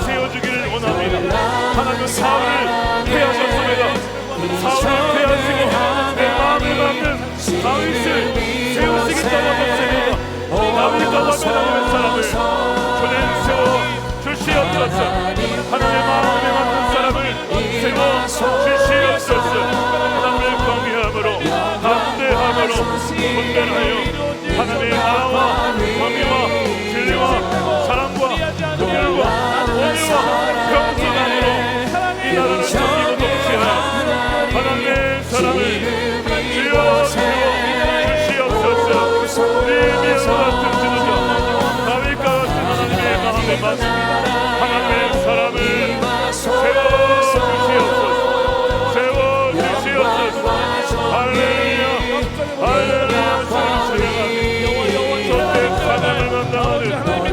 Speaker 9: 세워주기를 원합니다. 하나님은 사울을 폐하셨습니다. 사울을 폐하시고 내 마음을 막는 다윗을 세우시겠다고 하셨습니다. 다윗과 같은 하나님의 사람을 주님 세워 주시옵소서. 하나님의 마음에 맞는 사람을 세워 주시옵소서. 하나님을 경외함으로 담대함으로 분별하여 하나님의 나라와 공의와 진리와 사랑과 긍휼과 온유와 겸손함으로 이 나라를 섬기고 동시하여 하나님의 사랑을 주여 세워 주시옵소서. 우리의 같은 지도자 다윗과 같은 하나님의 마음에 맞는 하나님의 사람을 세워 주시옵소서. 세워 주시옵소서. 할렐루야, 할렐루야. 전쟁 사단을 만나는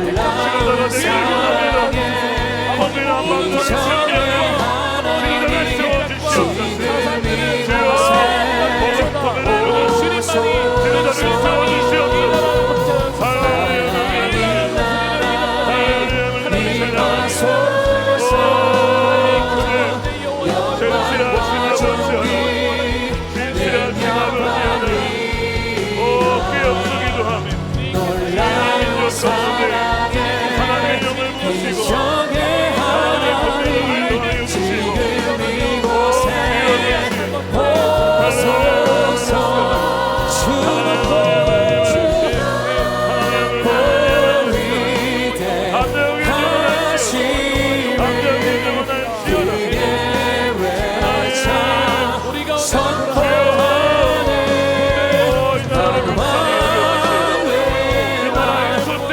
Speaker 9: 지도자가 되기를 원합니다. 법이나 방법을 승리하며 지도자를 세워주시옵소서. 하나님의 영을 보시고 하나님의 법령을 더하여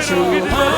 Speaker 9: 주시고 우리가